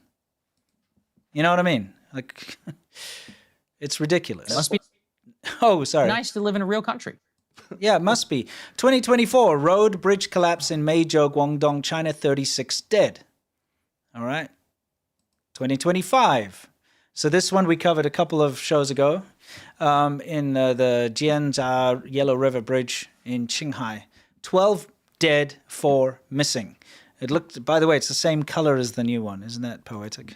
You know what I mean? Like, it's ridiculous. It must be Oh, sorry. nice to live in a real country. Yeah, it must be. 2024, road bridge collapse in Meizhou, Guangdong, China. 36 dead. All right. 2025. So this one we covered a couple of shows ago in the Jianzha Yellow River Bridge in Qinghai. 12 dead, 4 missing. It looked, by the way, it's the same color as the new one. Isn't that poetic?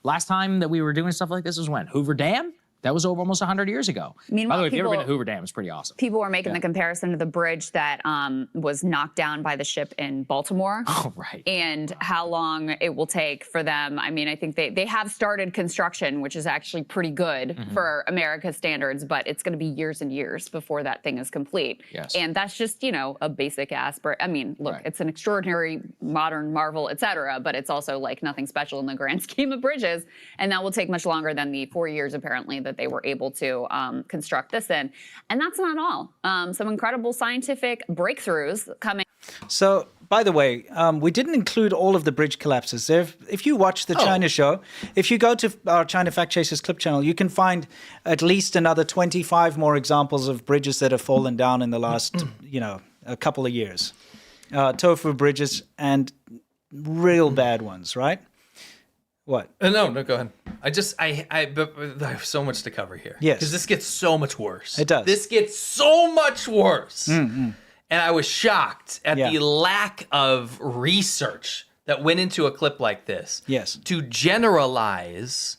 Last time that we were doing stuff like this was when? Hoover Dam? That was over almost 100 years ago. Meanwhile, By the way, if you've ever been to people- Hoover Dam, it's pretty awesome. People were making the comparison to the bridge that was knocked down by the ship in Baltimore. Oh, right. And how long it will take for them. I mean, I think they have started construction, which is actually pretty good for America's standards, but it's going to be years and years before that thing is complete. Yes. And that's just, a basic aspect. I mean, look, Right. it's an extraordinary modern marvel, et cetera, but it's also like nothing special in the grand scheme of bridges. And that will take much longer than the 4 years, apparently, that they were able to construct this in. And that's not all. Some incredible scientific breakthroughs coming. So, by the way, we didn't include all of the bridge collapses. If you watch the China show, if you go to our China Fact Chasers clip channel, you can find at least another 25 more examples of bridges that have fallen down in the last, a couple of years. Tofu bridges and real bad ones, right? What? No, go ahead. But I have so much to cover here. Yes. Because this gets so much worse. It does. This gets so much worse. And I was shocked at Yeah. the lack of research that went into a clip like this. Yes. To generalize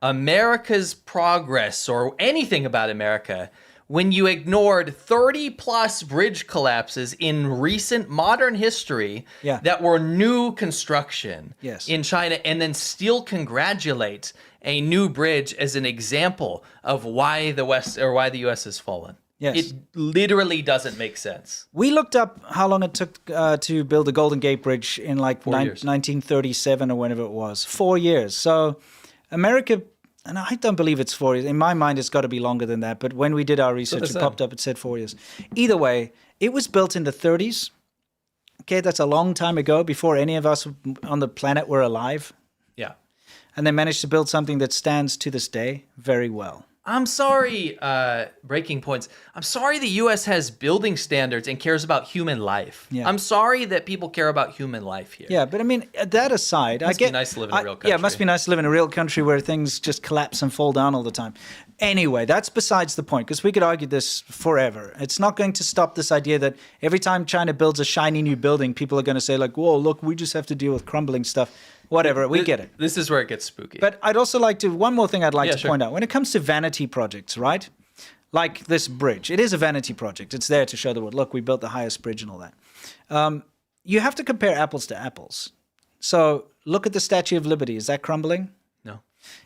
America's progress or anything about America when you ignored 30 plus bridge collapses in recent modern history that were new construction in China, and then still congratulate a new bridge as an example of why the US has fallen. Yes. It literally doesn't make sense. We looked up how long it took to build the Golden Gate Bridge in like 1937 or whenever it was. 4 years. So America, and I don't believe it's 4 years. In my mind, it's got to be longer than that. But when we did our research, it popped up, it said 4 years. Either way, it was built in the 30s. Okay, that's a long time ago, before any of us on the planet were alive. Yeah. And they managed to build something that stands to this day very well. I'm sorry, breaking points. I'm sorry the U.S. has building standards and cares about human life. Yeah. I'm sorry that people care about human life here. Yeah, but I mean, that aside, Must be nice to live in a real country. Yeah, it must be nice to live in a real country where things just collapse and fall down all the time. Anyway, that's besides the point, because we could argue this forever. It's not going to stop this idea that every time China builds a shiny new building, people are going to say like, whoa, look, we just have to deal with crumbling stuff. Whatever, we get it. This is where it gets spooky. But I'd also like to, one more thing I'd like to point out. When it comes to vanity projects, right? Like this bridge, it is a vanity project. It's there to show the world, look, we built the highest bridge and all that. You have to compare apples to apples. So look at the Statue of Liberty. Is that crumbling? No.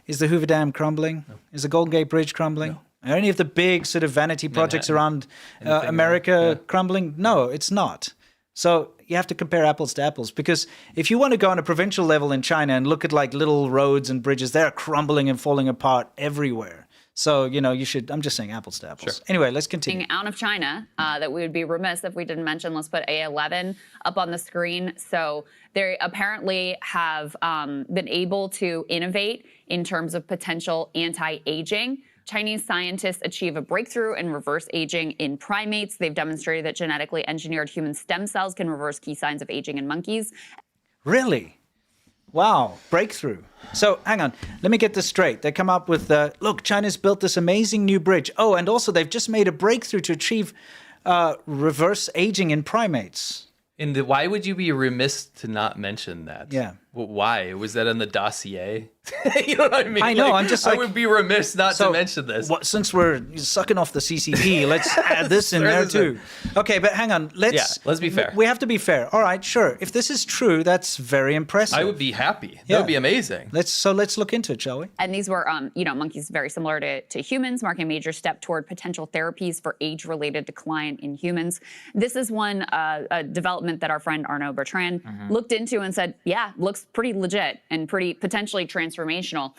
Is the Hoover Dam crumbling? No. Is the Golden Gate Bridge crumbling? No. Are any of the big sort of vanity projects around America crumbling? No, it's not. So you have to compare apples to apples, because if you want to go on a provincial level in China and look at like little roads and bridges, they're crumbling and falling apart everywhere. So, you know, you should, I'm just saying apples to apples. Sure. Anyway, let's continue. Out of China that we would be remiss if we didn't mention, let's put A11 up on the screen. So they apparently have been able to innovate in terms of potential anti-aging. Chinese scientists achieve a breakthrough in reverse aging in primates. They've demonstrated that genetically engineered human stem cells can reverse key signs of aging in monkeys. Really? Wow, breakthrough. So hang on, let me get this straight. They come up with, look, China's built this amazing new bridge. Oh, and also they've just made a breakthrough to achieve reverse aging in primates. Why would you be remiss to not mention that? Yeah. Well, why? Was that in the dossier? You know what I mean? I know, I'm just like, I would be remiss not to mention this. Since we're sucking off the CCP, let's add this in there too. Okay, but hang on. Let's be fair. We have to be fair. All right, sure. If this is true, that's very impressive. I would be happy. That would be amazing. Let's look into it, shall we? And these were, monkeys very similar to humans, marking a major step toward potential therapies for age-related decline in humans. This is one a development that our friend Arnaud Bertrand looked into and said, yeah, looks pretty legit and pretty potentially transformational.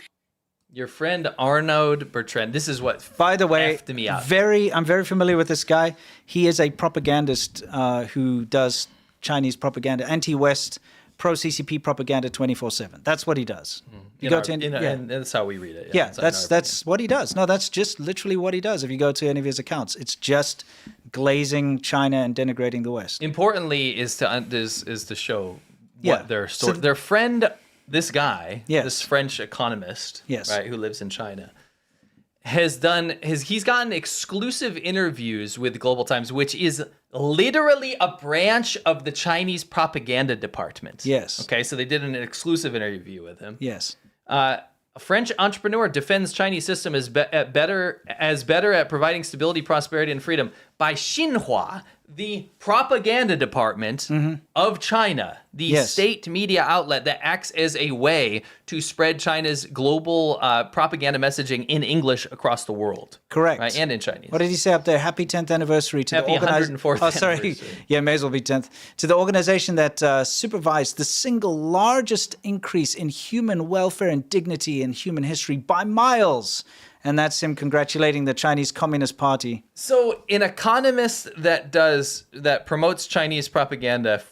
Your friend Arnaud Bertrand. This is what, by the way, effed me up. I'm very familiar with this guy. He is a propagandist who does Chinese propaganda, anti-West, pro-CCP propaganda 24/7. That's what he does. And that's how we read it. Yeah, that's what he does. No, that's just literally what he does. If you go to any of his accounts, it's just glazing China and denigrating the West. Importantly, is to show what their story. Their friend, this guy, this French economist, right, who lives in China, he's gotten exclusive interviews with Global Times, which is literally a branch of the Chinese propaganda department. Yes. Okay, so they did an exclusive interview with him. Yes. A French entrepreneur defends Chinese system as better at providing stability, prosperity, and freedom by Xinhua, the propaganda department of China, the state media outlet that acts as a way to spread China's global propaganda messaging in English across the world. Correct. Right, and in Chinese. What did he say up there? Happy 10th anniversary to Happy the 104th anniversary. Yeah, may as well be 10th. To the organization that supervised the single largest increase in human welfare and dignity in human history by miles. And that's him congratulating the Chinese Communist Party. So an economist that promotes Chinese propaganda,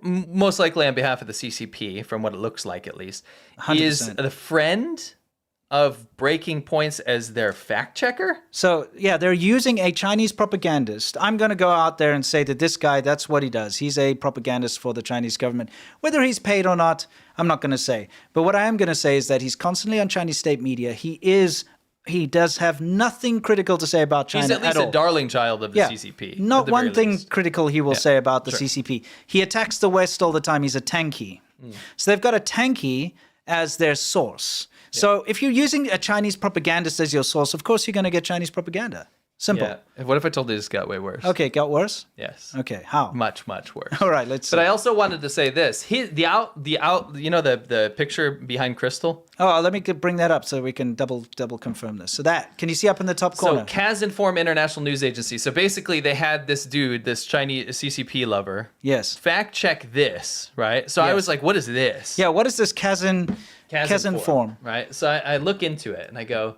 most likely on behalf of the CCP, from what it looks like at least, 100%. is the friend of Breaking Points as their fact checker? So, yeah, they're using a Chinese propagandist. I'm going to go out there and say that this guy, that's what he does. He's a propagandist for the Chinese government. Whether he's paid or not, I'm not going to say. But what I am going to say is that he's constantly on Chinese state media. He does have nothing critical to say about China. He's at least a darling child of the CCP. Not one thing critical he will say about the CCP. He attacks the West all the time. He's a tanky. So they've got a tanky as their source. So if you're using a Chinese propagandist as your source, of course you're going to get Chinese propaganda. Simple. Yeah. And what if I told you this got way worse? Okay, got worse? Yes. Okay, how? Much, much worse. All right, let's see. But I also wanted to say this. You know the picture behind Crystal? Oh, let me bring that up so we can double confirm this. So that, can you see up in the top corner? So Kazinform International News Agency. So basically they had this dude, this Chinese CCP lover. Yes. Fact check this, right? So I Yes. was like, what is this? Yeah, what is this Kazinform? Right? So I look into it and I go,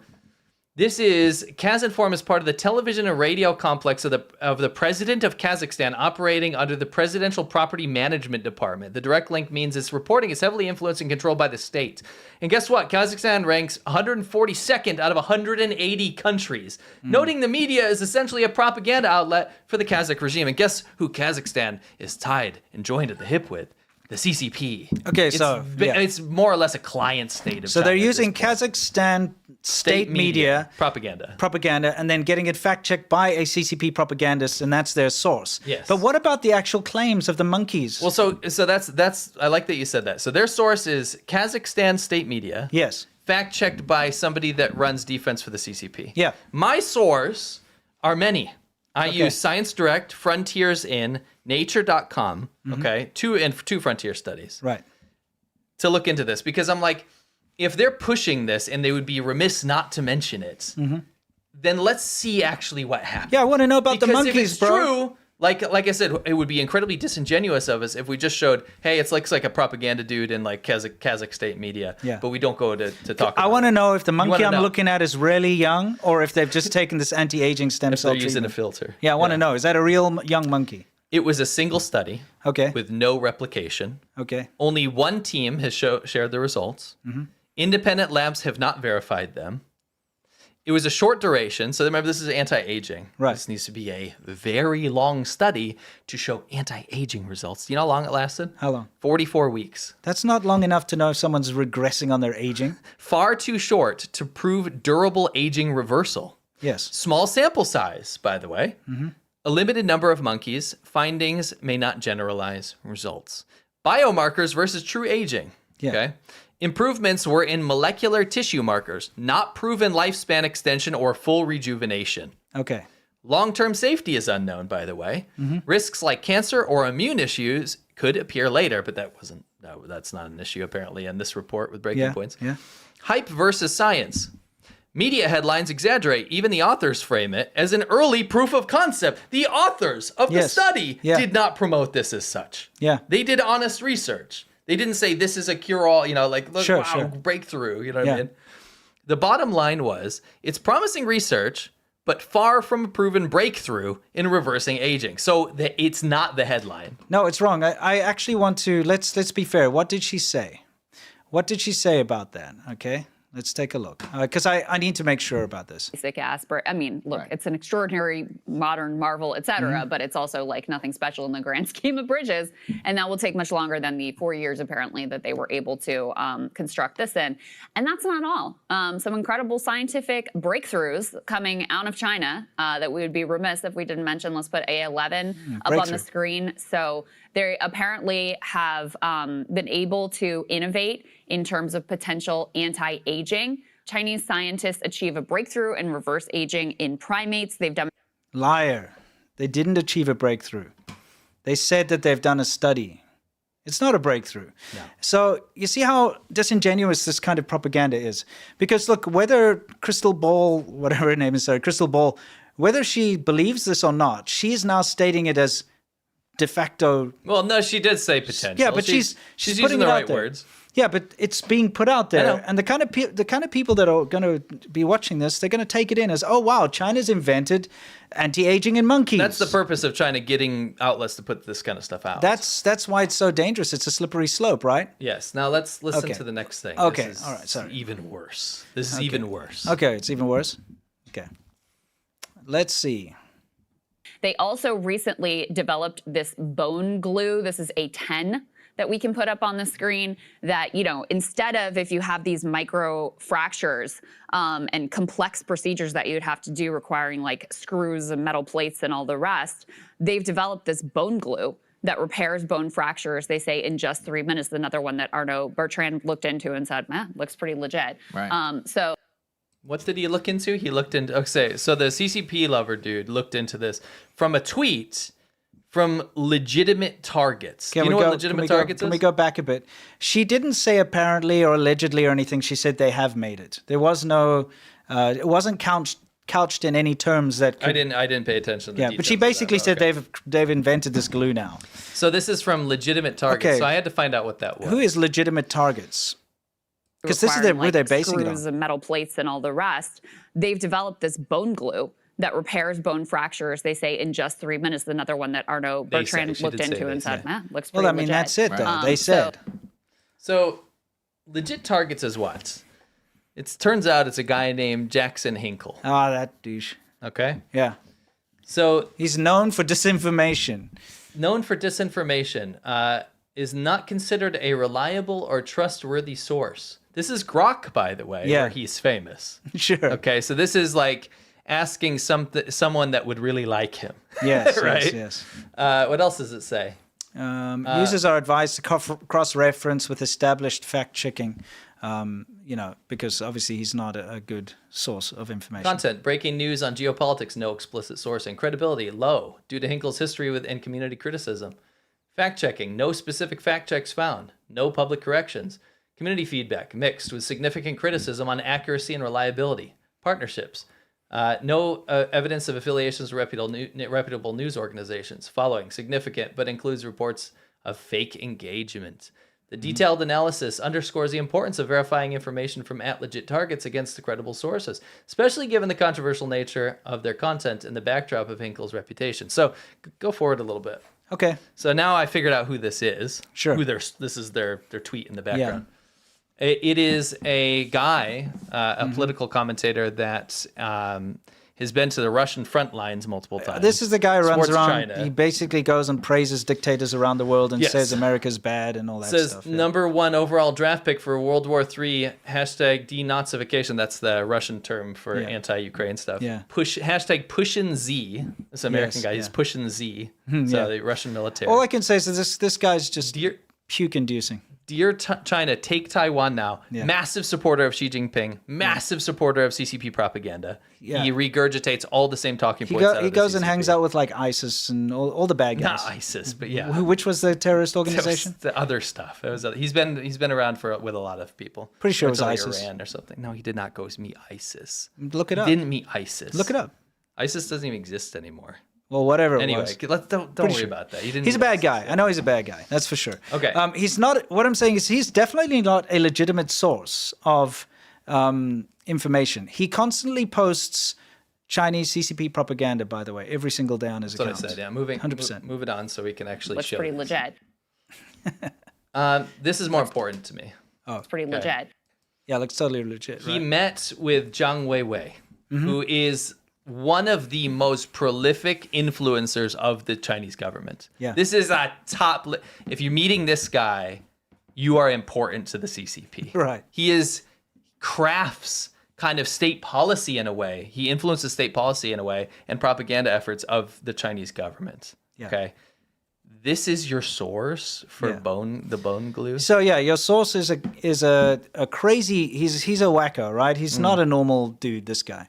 Kazinform is part of the television and radio complex of the president of Kazakhstan operating under the Presidential Property Management Department. The direct link means its reporting is heavily influenced and controlled by the state. And guess what? Kazakhstan ranks 142nd out of 180 countries. Noting the media is essentially a propaganda outlet for the Kazakh regime. And guess who Kazakhstan is tied and joined at the hip with? The CCP. Okay, so it's more or less a client state of So China they're at this using point. Kazakhstan state media propaganda, and then getting it fact checked by a CCP propagandist, and that's their source. Yes. But what about the actual claims of the monkeys? Well, so that's I like that you said that. So their source is Kazakhstan state media. Yes. Fact checked by somebody that runs defense for the CCP. Yeah. My source are many. I Okay. use Science Direct, Frontiers in, Nature.com, okay, two Frontier studies. Right. To look into this because I'm like, if they're pushing this and they would be remiss not to mention it, then let's see actually what happens. Yeah, I want to know about the Because monkeys, if it's bro. true, like I said, it would be incredibly disingenuous of us if we just showed, hey, it's like a propaganda dude in like Kazakh state media, Yeah. but we don't go to talk about I want to know if the monkey wanna I'm know. looking at is really young or if they've just taken this anti-aging stem if cell they're using a treatment. filter. Yeah, I want to know. Is that a real young monkey? It was a single study Okay. with no replication. Okay. Only one team has shared the results. Independent labs have not verified them. It was a short duration. So remember, this is anti-aging. Right. This needs to be a very long study to show anti-aging results. Do you know how long it lasted? How long? 44 weeks. That's not long enough to know if someone's regressing on their aging. Far too short to prove durable aging reversal. Yes. Small sample size, by the way. A limited number of monkeys. Findings may not generalize results. Biomarkers versus true aging. Yeah. Okay. Improvements were in molecular tissue markers, not proven lifespan extension or full rejuvenation. Okay. Long-term safety is unknown, by the way. Risks like cancer or immune issues could appear later, but that's not an issue apparently in this report with breaking Yeah. points. Yeah. Hype versus science. Media headlines exaggerate. Even the authors frame it as an early proof of concept. The authors of the Yes. study Yeah. did not promote this as such. Yeah. They did honest research. They didn't say this is a cure-all, like, look, Sure, wow, sure. breakthrough, you know what Yeah. I mean? The bottom line was, it's promising research, but far from a proven breakthrough in reversing aging. So it's not the headline. No, it's wrong. I actually want to, let's be fair. What did she say? What did she say about that? Okay. Let's take a look, because I need to make sure about this. Basic aspirate. I mean, look, it's an extraordinary modern marvel, et cetera, but it's also like nothing special in the grand scheme of bridges. And that will take much longer than the 4 years, apparently, that they were able to construct this in. And that's not all. Some incredible scientific breakthroughs coming out of China that we would be remiss if we didn't mention. Let's put A11 up on the screen. So they apparently have been able to innovate in terms of potential anti-aging. Chinese scientists achieve a breakthrough in reverse aging in primates. They've done. Liar. They didn't achieve a breakthrough. They said that they've done a study. It's not a breakthrough. No. So you see how disingenuous this kind of propaganda is? Because look, whether Crystal Ball, whatever her name is, Crystal Ball, whether she believes this or not, she is now stating it as de facto. Well, no, she did say potential. Yeah, but she's using putting the it out right there. words. Yeah, but it's being put out I there, know. and the kind of people that are going to be watching this, they're going to take it in as, oh wow, China's invented anti-aging in monkeys. That's the purpose of China getting outlets to put this kind of stuff out. That's why it's so dangerous. It's a slippery slope, right? Yes. Now let's listen Okay. to the next thing. Okay, This is all right, sorry. Even worse. This is even worse. Okay, it's even worse. Okay, let's see. They also recently developed this bone glue. This is a 10 that we can put up on the screen that, instead of if you have these micro fractures and complex procedures that you'd have to do requiring like screws and metal plates and all the rest, they've developed this bone glue that repairs bone fractures, they say, in just 3 minutes. Another one that Arnaud Bertrand looked into and said, looks pretty legit. Right. What did he look into? He looked into, okay, so the CCP lover dude looked into this from a tweet from legitimate targets. Do you know what legitimate targets is? Can we go back a bit? She didn't say apparently or allegedly or anything. She said they have made it. There was no, it wasn't couched in any terms that could, I didn't pay attention to the details but she of that, basically said okay. they've invented this glue now. So this is from legitimate targets. Okay. So I had to find out what that was. Who is legitimate targets? Because this is requiring, where they're like, basing it screws on. and metal plates and all the rest. They've developed this bone glue that repairs bone fractures, they say, in just 3 minutes. Another one that Arnaud Bertrand looked into and said, looks pretty Well, I mean, legit. that's it, though. Right. They said. So legit targets is what? It turns out it's a guy named Jackson Hinkle. Ah, that douche. Okay. Yeah. So He's known for disinformation. known for disinformation, is not considered a reliable or trustworthy source. This is Grok, by the way, Yeah. where he's famous. Sure. Okay, so this is like asking someone that would really like him. Yes, Right? yes. What else does it say? Users are advised to cross-reference with established fact-checking, because obviously he's not a good source of information. Content, breaking news on geopolitics, no explicit sourcing. Credibility, low, due to Hinkle's history and community criticism. Fact-checking, no specific fact checks found. No public corrections. Community feedback, mixed with significant criticism on accuracy and reliability. Partnerships, no evidence of affiliations with reputable news organizations. Following, significant, but includes reports of fake engagement. The detailed analysis underscores the importance of verifying information from legit targets against the credible sources, especially given the controversial nature of their content and the backdrop of Hinkle's reputation. So go forward a little bit. Okay. So now I figured out who this is. Sure. This is their tweet in the background. It is a guy, a political commentator that has been to the Russian front lines multiple times. This is the guy who runs Supports around. China. He basically goes and praises dictators around the world and Yes. says America's bad and all that Says stuff. number one overall draft pick for World War III, hashtag denazification. That's the Russian term for anti-Ukraine stuff. Yeah. Hashtag pushing Z. This American Yes, guy, he's yeah. pushing Z. So yeah. the Russian military. All I can say is this guy's just puke-inducing. Dear China, take Taiwan now. Yeah. Massive supporter of Xi Jinping. Massive supporter of CCP propaganda. Yeah. He regurgitates all the same talking He, points. he goes and hangs out with like ISIS and all the bad guys. Not ISIS, but yeah. Which was the terrorist organization? The other stuff. He's been around with a lot of people. Pretty sure it was Until ISIS. Iran or something. No, he did not go meet ISIS. Look it up. He didn't meet ISIS. Look it up. ISIS doesn't even exist anymore. Well, whatever Anyway, it was. don't worry about that. He's a bad guy. I know he's a bad guy. That's for sure. Okay. He's not. What I'm saying is he's definitely not a legitimate source of information. He constantly posts Chinese CCP propaganda, by the way, every single day on his account. That's what I said. Yeah, moving 100%. Move it on so we can actually Looks show pretty this. legit. This is more important to me. It's pretty legit. Yeah, looks totally legit. He Right? met with Zhang Weiwei, who is one of the most prolific influencers of the Chinese government. Yeah. This is a top. If you're meeting this guy, you are important to the CCP. Right. He crafts kind of state policy in a way. He influences state policy in a way and propaganda efforts of the Chinese government. Yeah. Okay. This is your source for Yeah. the bone glue. So yeah, your source is a crazy. He's a wacko, right? He's not a normal dude. This guy,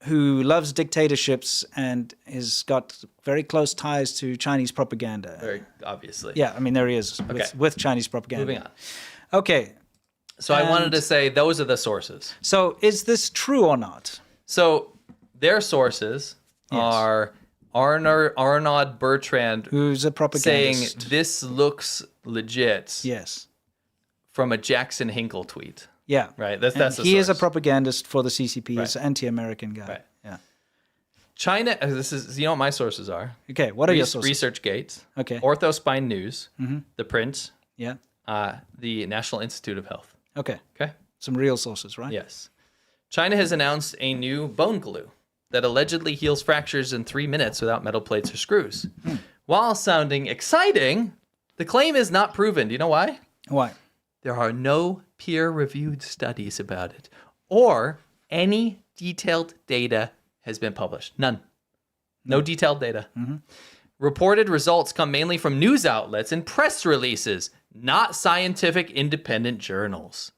who loves dictatorships and has got very close ties to Chinese propaganda. Very obviously. Yeah, I mean there he is Okay. with Chinese propaganda. Moving on. Okay, So I wanted to say those are the sources. so is this true or not? So their sources are Arnaud Bertrand Who's a saying propagandist? this looks legit Yes. from a Jackson Hinkle tweet. Yeah. Right. That's And the he is a source. propagandist for the CCP. He's Right. an anti-American guy. Right. Yeah. China. This is what my sources are. Okay. What are your sources? ResearchGate. Okay. Orthospine News. The Print. Yeah. The National Institute of Health. Okay. Okay. Some real sources, right? Yes. China has announced a new bone glue that allegedly heals fractures in 3 minutes without metal plates or screws. While sounding exciting, the claim is not proven. Do you know why? Why? There are no peer-reviewed studies about it, or any detailed data has been published. None. No detailed data. Reported results come mainly from news outlets and press releases, not scientific independent journals.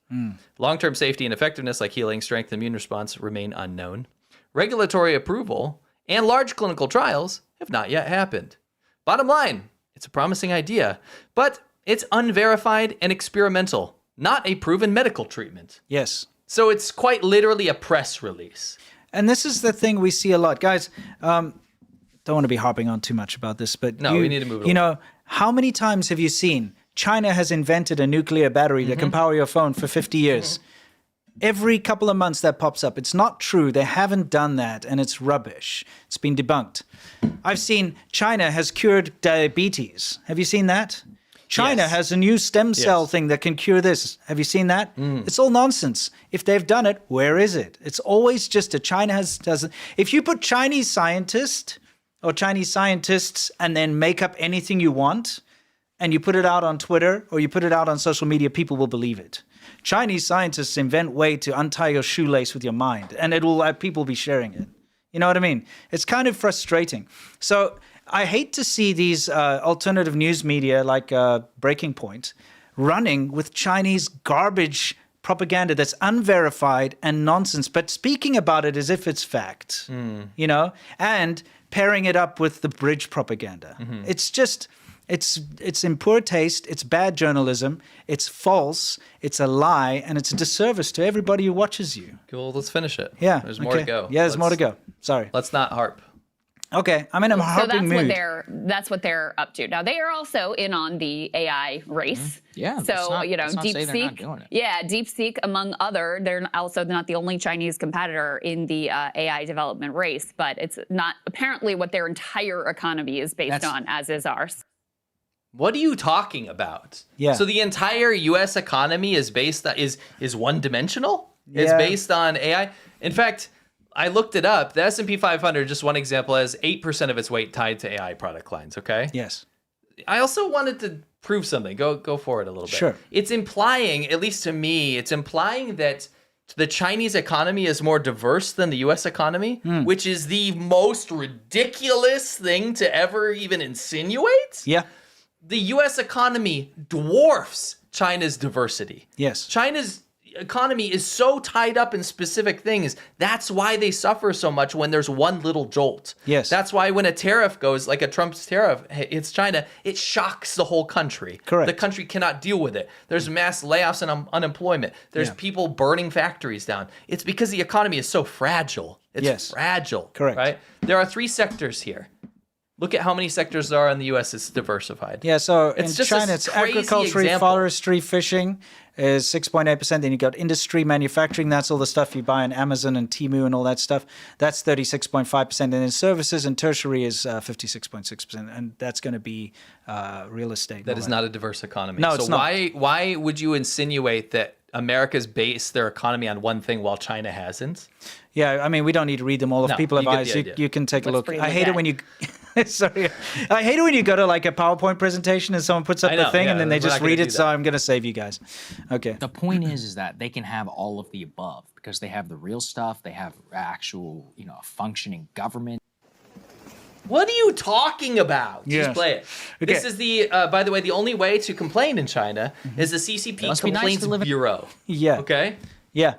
Long-term safety and effectiveness, like healing, strength, and immune response, remain unknown. Regulatory approval and large clinical trials have not yet happened. Bottom line, it's a promising idea, but it's unverified and experimental, not a proven medical treatment. Yes. So it's quite literally a press release. And this is the thing we see a lot. Guys, don't want to be harping on too much about this, but No, we need to move it You along. know, how many times have you seen China has invented a nuclear battery that can power your phone for 50 years? Every couple of months that pops up. It's not true. They haven't done that, and it's rubbish. It's been debunked. I've seen China has cured diabetes. Have you seen that? China Yes. has a new stem cell Yes. thing that can cure this. Have you seen that? It's all nonsense. If they've done it, where is it? It's always just a China doesn't. If you put Chinese scientist or Chinese scientists and then make up anything you want, and you put it out on Twitter or you put it out on social media, people will believe it. Chinese scientists invent way to untie your shoelace with your mind, and it will people will be sharing it. You know what I mean? It's kind of frustrating. So I hate to see these alternative news media like Breaking Point running with Chinese garbage propaganda that's unverified and nonsense, but speaking about it as if it's fact, you know, and pairing it up with the bridge propaganda. It's just... It's in poor taste, it's bad journalism, it's false, it's a lie, and it's a disservice to everybody who watches you. Cool, let's finish it. Yeah. There's more to go. Yeah, there's more to go. Sorry. Let's not harp. Okay, I'm in a So harping mood. that's what they're up to. Now they are also in on the AI race. Yeah, So let's not- you know, let's not say they're not DeepSeek. doing it. Yeah, DeepSeek, among other. They're also not the only Chinese competitor in the AI development race, but it's not apparently what their entire economy is based on, as is ours. What are you talking about? Yeah. So the entire U.S. economy is based on, is one-dimensional? It's Yeah. based on AI? In fact, I looked it up. The S&P 500, just one example, has 8% of its weight tied to AI product lines, okay? Yes. I also wanted to prove something. Go for it a little bit. Sure. It's implying, at least to me, it's implying that the Chinese economy is more diverse than the U.S. economy, which is the most ridiculous thing to ever even insinuate. Yeah. The U.S. economy dwarfs China's diversity. Yes. China's economy is so tied up in specific things. That's why they suffer so much when there's one little jolt. Yes. That's why when a tariff goes, like a Trump's tariff hits China, it shocks the whole country. Correct. The country cannot deal with it. There's mass layoffs and unemployment. There's people burning factories down. It's because the economy is so fragile. It's Yes. fragile. Correct. Right? There are 3 sectors here. Look at how many sectors there are in the U.S. It's diversified. Yeah, so It's in just a China, it's crazy agriculture, example. forestry, fishing is 6.8%. Then you got industry, manufacturing. That's all the stuff you buy on Amazon and Temu and all that stuff. That's 36.5%. And then services and tertiary is 56.6%. And that's going to be real estate. and That all is not a diverse economy. No, so it's not. why would you insinuate that America's based their economy on one thing while China hasn't? Yeah, I mean, we don't need to read them all. If No, people have you get eyes, the idea. you can take a look. pretty I hate it legit. when you... Sorry. I hate it when you go to like a PowerPoint presentation and someone puts up I the know, thing yeah, and then they we're just not gonna read do it, so that. I'm going to save you guys. Okay. The point is that they can have all of the above because they have the real stuff. They have actual, you know, a functioning government. What are you talking about? Yes. Just play it. Okay. This is the, by the way, the only way to complain in China is the CCP Must be nice Complaints to live in- Bureau. Yeah. Okay? Yeah.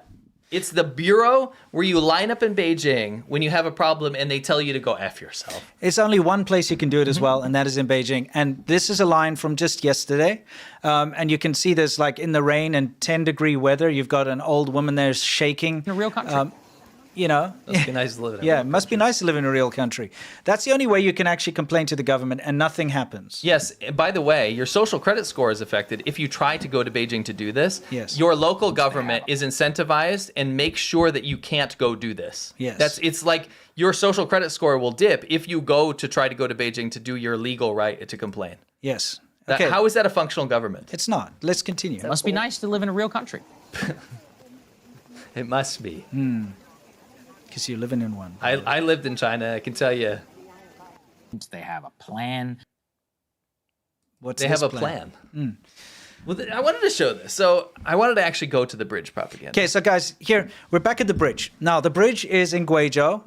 It's the bureau where you line up in Beijing when you have a problem and they tell you to go F yourself. It's only one place you can do it as well, and that is in Beijing. And this is a line from just yesterday. And you can see there's like in the rain and 10-degree weather, you've got an old woman there shaking. In a real country. Must be nice to live in. Yeah, it must be nice to live in a real country. That's the only way you can actually complain to the government and nothing happens. Yes. By the way, your social credit score is affected if you try to go to Beijing to do this. Yes. Your local government is incentivized and makes sure that you can't go do this. Yes. It's like your social credit score will dip if you go to try to go to Beijing to do your legal right to complain. Yes. That- Okay. How is that a functional government? It's not. Let's continue. Must be nice to live in a real country. It must be. Because you're living in one. I lived in China. I can tell you, They have a plan. What's they this have a plan. Well, I wanted to show this. So I wanted to actually go to the bridge propaganda. Okay, so guys, here we're back at the bridge. Now the bridge is in Guizhou,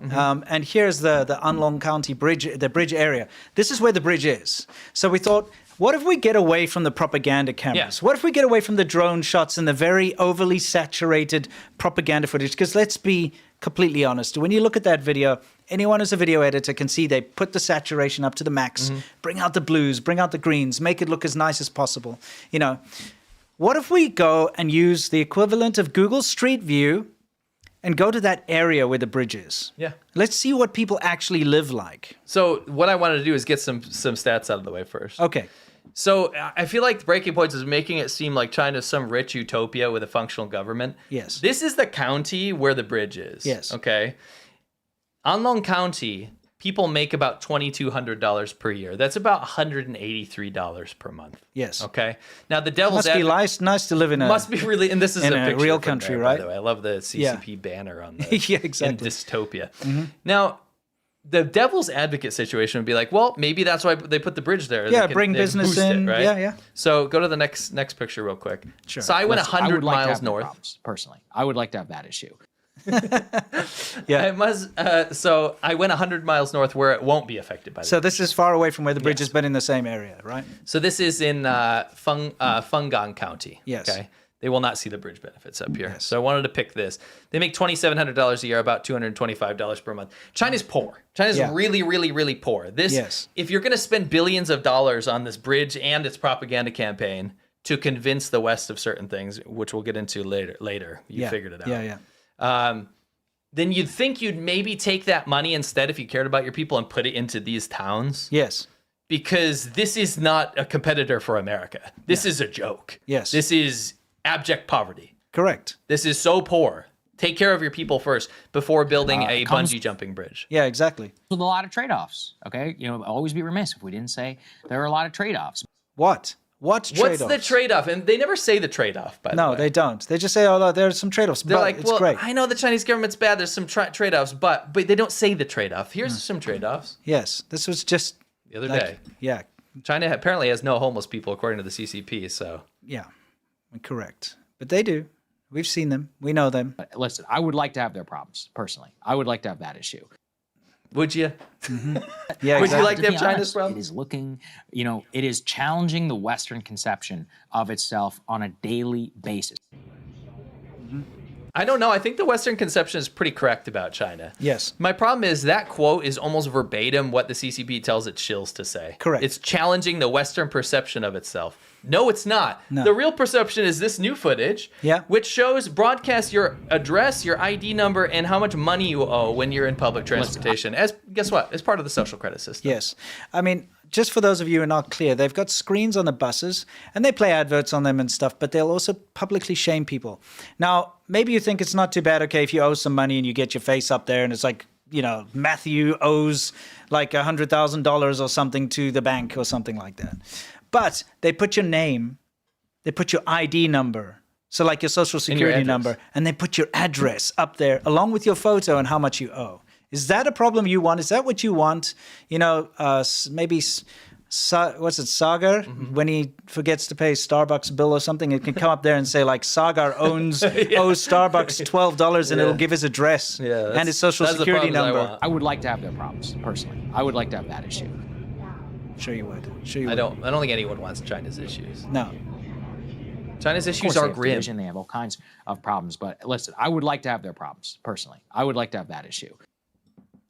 and here's the Anlong County bridge, the bridge area. This is where the bridge is. So we thought, What if we get away from the propaganda cameras? Yeah. What if we get away from the drone shots and the very overly saturated propaganda footage? Because let's be completely honest. When you look at that video, anyone who's a video editor can see they put the saturation up to the max, bring out the blues, bring out the greens, make it look as nice as possible. You know, what if we go and use the equivalent of Google Street View and go to that area where the bridge is? Yeah. Let's see what people actually live like. So what I wanted to do is get some stats out of the way first. Okay. So I feel like the breaking points is making it seem like China's some rich utopia with a functional government. Yes. This is the county where the bridge is. Yes. Okay. Anlong County, people make about $2,200 per year. That's about $183 per month. Yes. Okay. Now the devil's Must be nice to live in a... must be really, and this is in a a picture real from country, there, right? By the way, I love the CCP banner on the Yeah, exactly. in dystopia. Now, the devil's advocate situation would be like, well, maybe that's why they put the bridge there. Yeah, they bring business boost it, in. right? Yeah, yeah. So go to the next picture real quick. Sure. So I went Listen, I 100 would like to miles have no north. problems, personally. I would like to have that issue. Yeah. I must. So I went 100 miles north where it won't be affected by. So this is far away from where the bridge is, but in the same area, right? So this is in Fenggang County. Yes. Okay. They will not see the bridge benefits up here. So I wanted to pick this. They make $2,700 a year, about $225 per month. China's poor. China's Yeah. really, really, really poor. This, Yes. if you're going to spend billions of dollars on this bridge and its propaganda campaign to convince the West of certain things, which we'll get into later, you figured it out. Yeah, yeah. Then you'd think you'd maybe take that money instead if you cared about your people and put it into these towns. Yes. Because this is not a competitor for America. This is a joke. Yes. This is abject poverty. Correct. This is so poor. Take care of your people first before building a comes- bungee jumping bridge. Yeah, exactly. With a lot of trade-offs, okay? You know, always be remiss if we didn't say there are a lot of trade-offs. What? What's trade-offs? What's the trade-off? And they never say the trade-off, by the way. No, they don't. They just say, oh, no, there's some trade-offs. They're but like, it's well, great. I know the Chinese government's bad. There's some trade-offs, but they don't say the trade-off. Here's some trade-offs. Yes. This was just... The other like, day. Yeah. China apparently has no homeless people, according to the CCP, so... Yeah. Correct. But they do. We've seen them. We know them. But listen, I would like to have their problems, personally. I would like to have that issue. Would you? Yeah, Would you exactly. like to have be China's honest, problem? It is looking, you know, it is challenging the Western conception of itself on a daily basis. I don't know. I think the Western conception is pretty correct about China. Yes. My problem is that quote is almost verbatim what the CCP tells its shills to say. Correct. It's challenging the Western perception of itself. No, it's not. No. The real perception is this new footage, Yeah. which shows broadcast your address, your ID number, and how much money you owe when you're in public transportation. As guess what? As part of the social credit system. Yes. I mean, just for those of you who are not clear, they've got screens on the buses and they play adverts on them and stuff, but they'll also publicly shame people. Now, maybe you think it's not too bad, okay, if you owe some money and you get your face up there and it's like, you know, Matthew owes like $100,000 or something to the bank or something like that. But they put your name, they put your ID number, so like your social security address. number, and they put your address up there along with your photo and how much you owe. Is that a problem you want? Is that what you want? You know, maybe, what's it, Sagar? When he forgets to pay his Starbucks bill or something, it can come up there and say like, Sagar owes Starbucks $12 and it'll give his address and his social that's the security problems I number. want. I would like to have their problems, personally. I would like to have that issue. Sure you would. Sure you I would. don't think anyone wants China's issues. No. China's Of issues course, are they have grim. division, they have all kinds of problems, but listen, I would like to have their problems, personally. I would like to have that issue.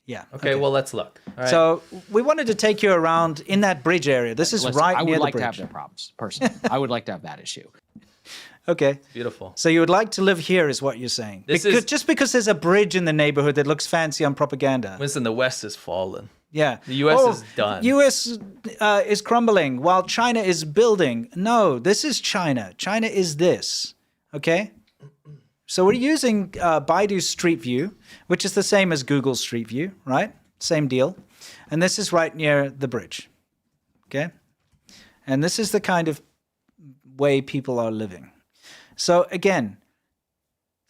Yeah. Okay, well, let's look. All right. So we wanted to take you around in that bridge area. This is Listen, right I near would the like to bridge. have their problems, personally. I would like to have that issue. Okay. Beautiful. So you would like to live here is what you're saying. This is- just because there's a bridge in the neighborhood that looks fancy on propaganda. Listen, the West has fallen. Yeah. The US is done. US is crumbling while China is building. No, this is China. China is this. Okay? So we're using Baidu Street View, which is the same as Google Street View, right? Same deal. And this is right near the bridge. Okay? And this is the kind of way people are living. So again,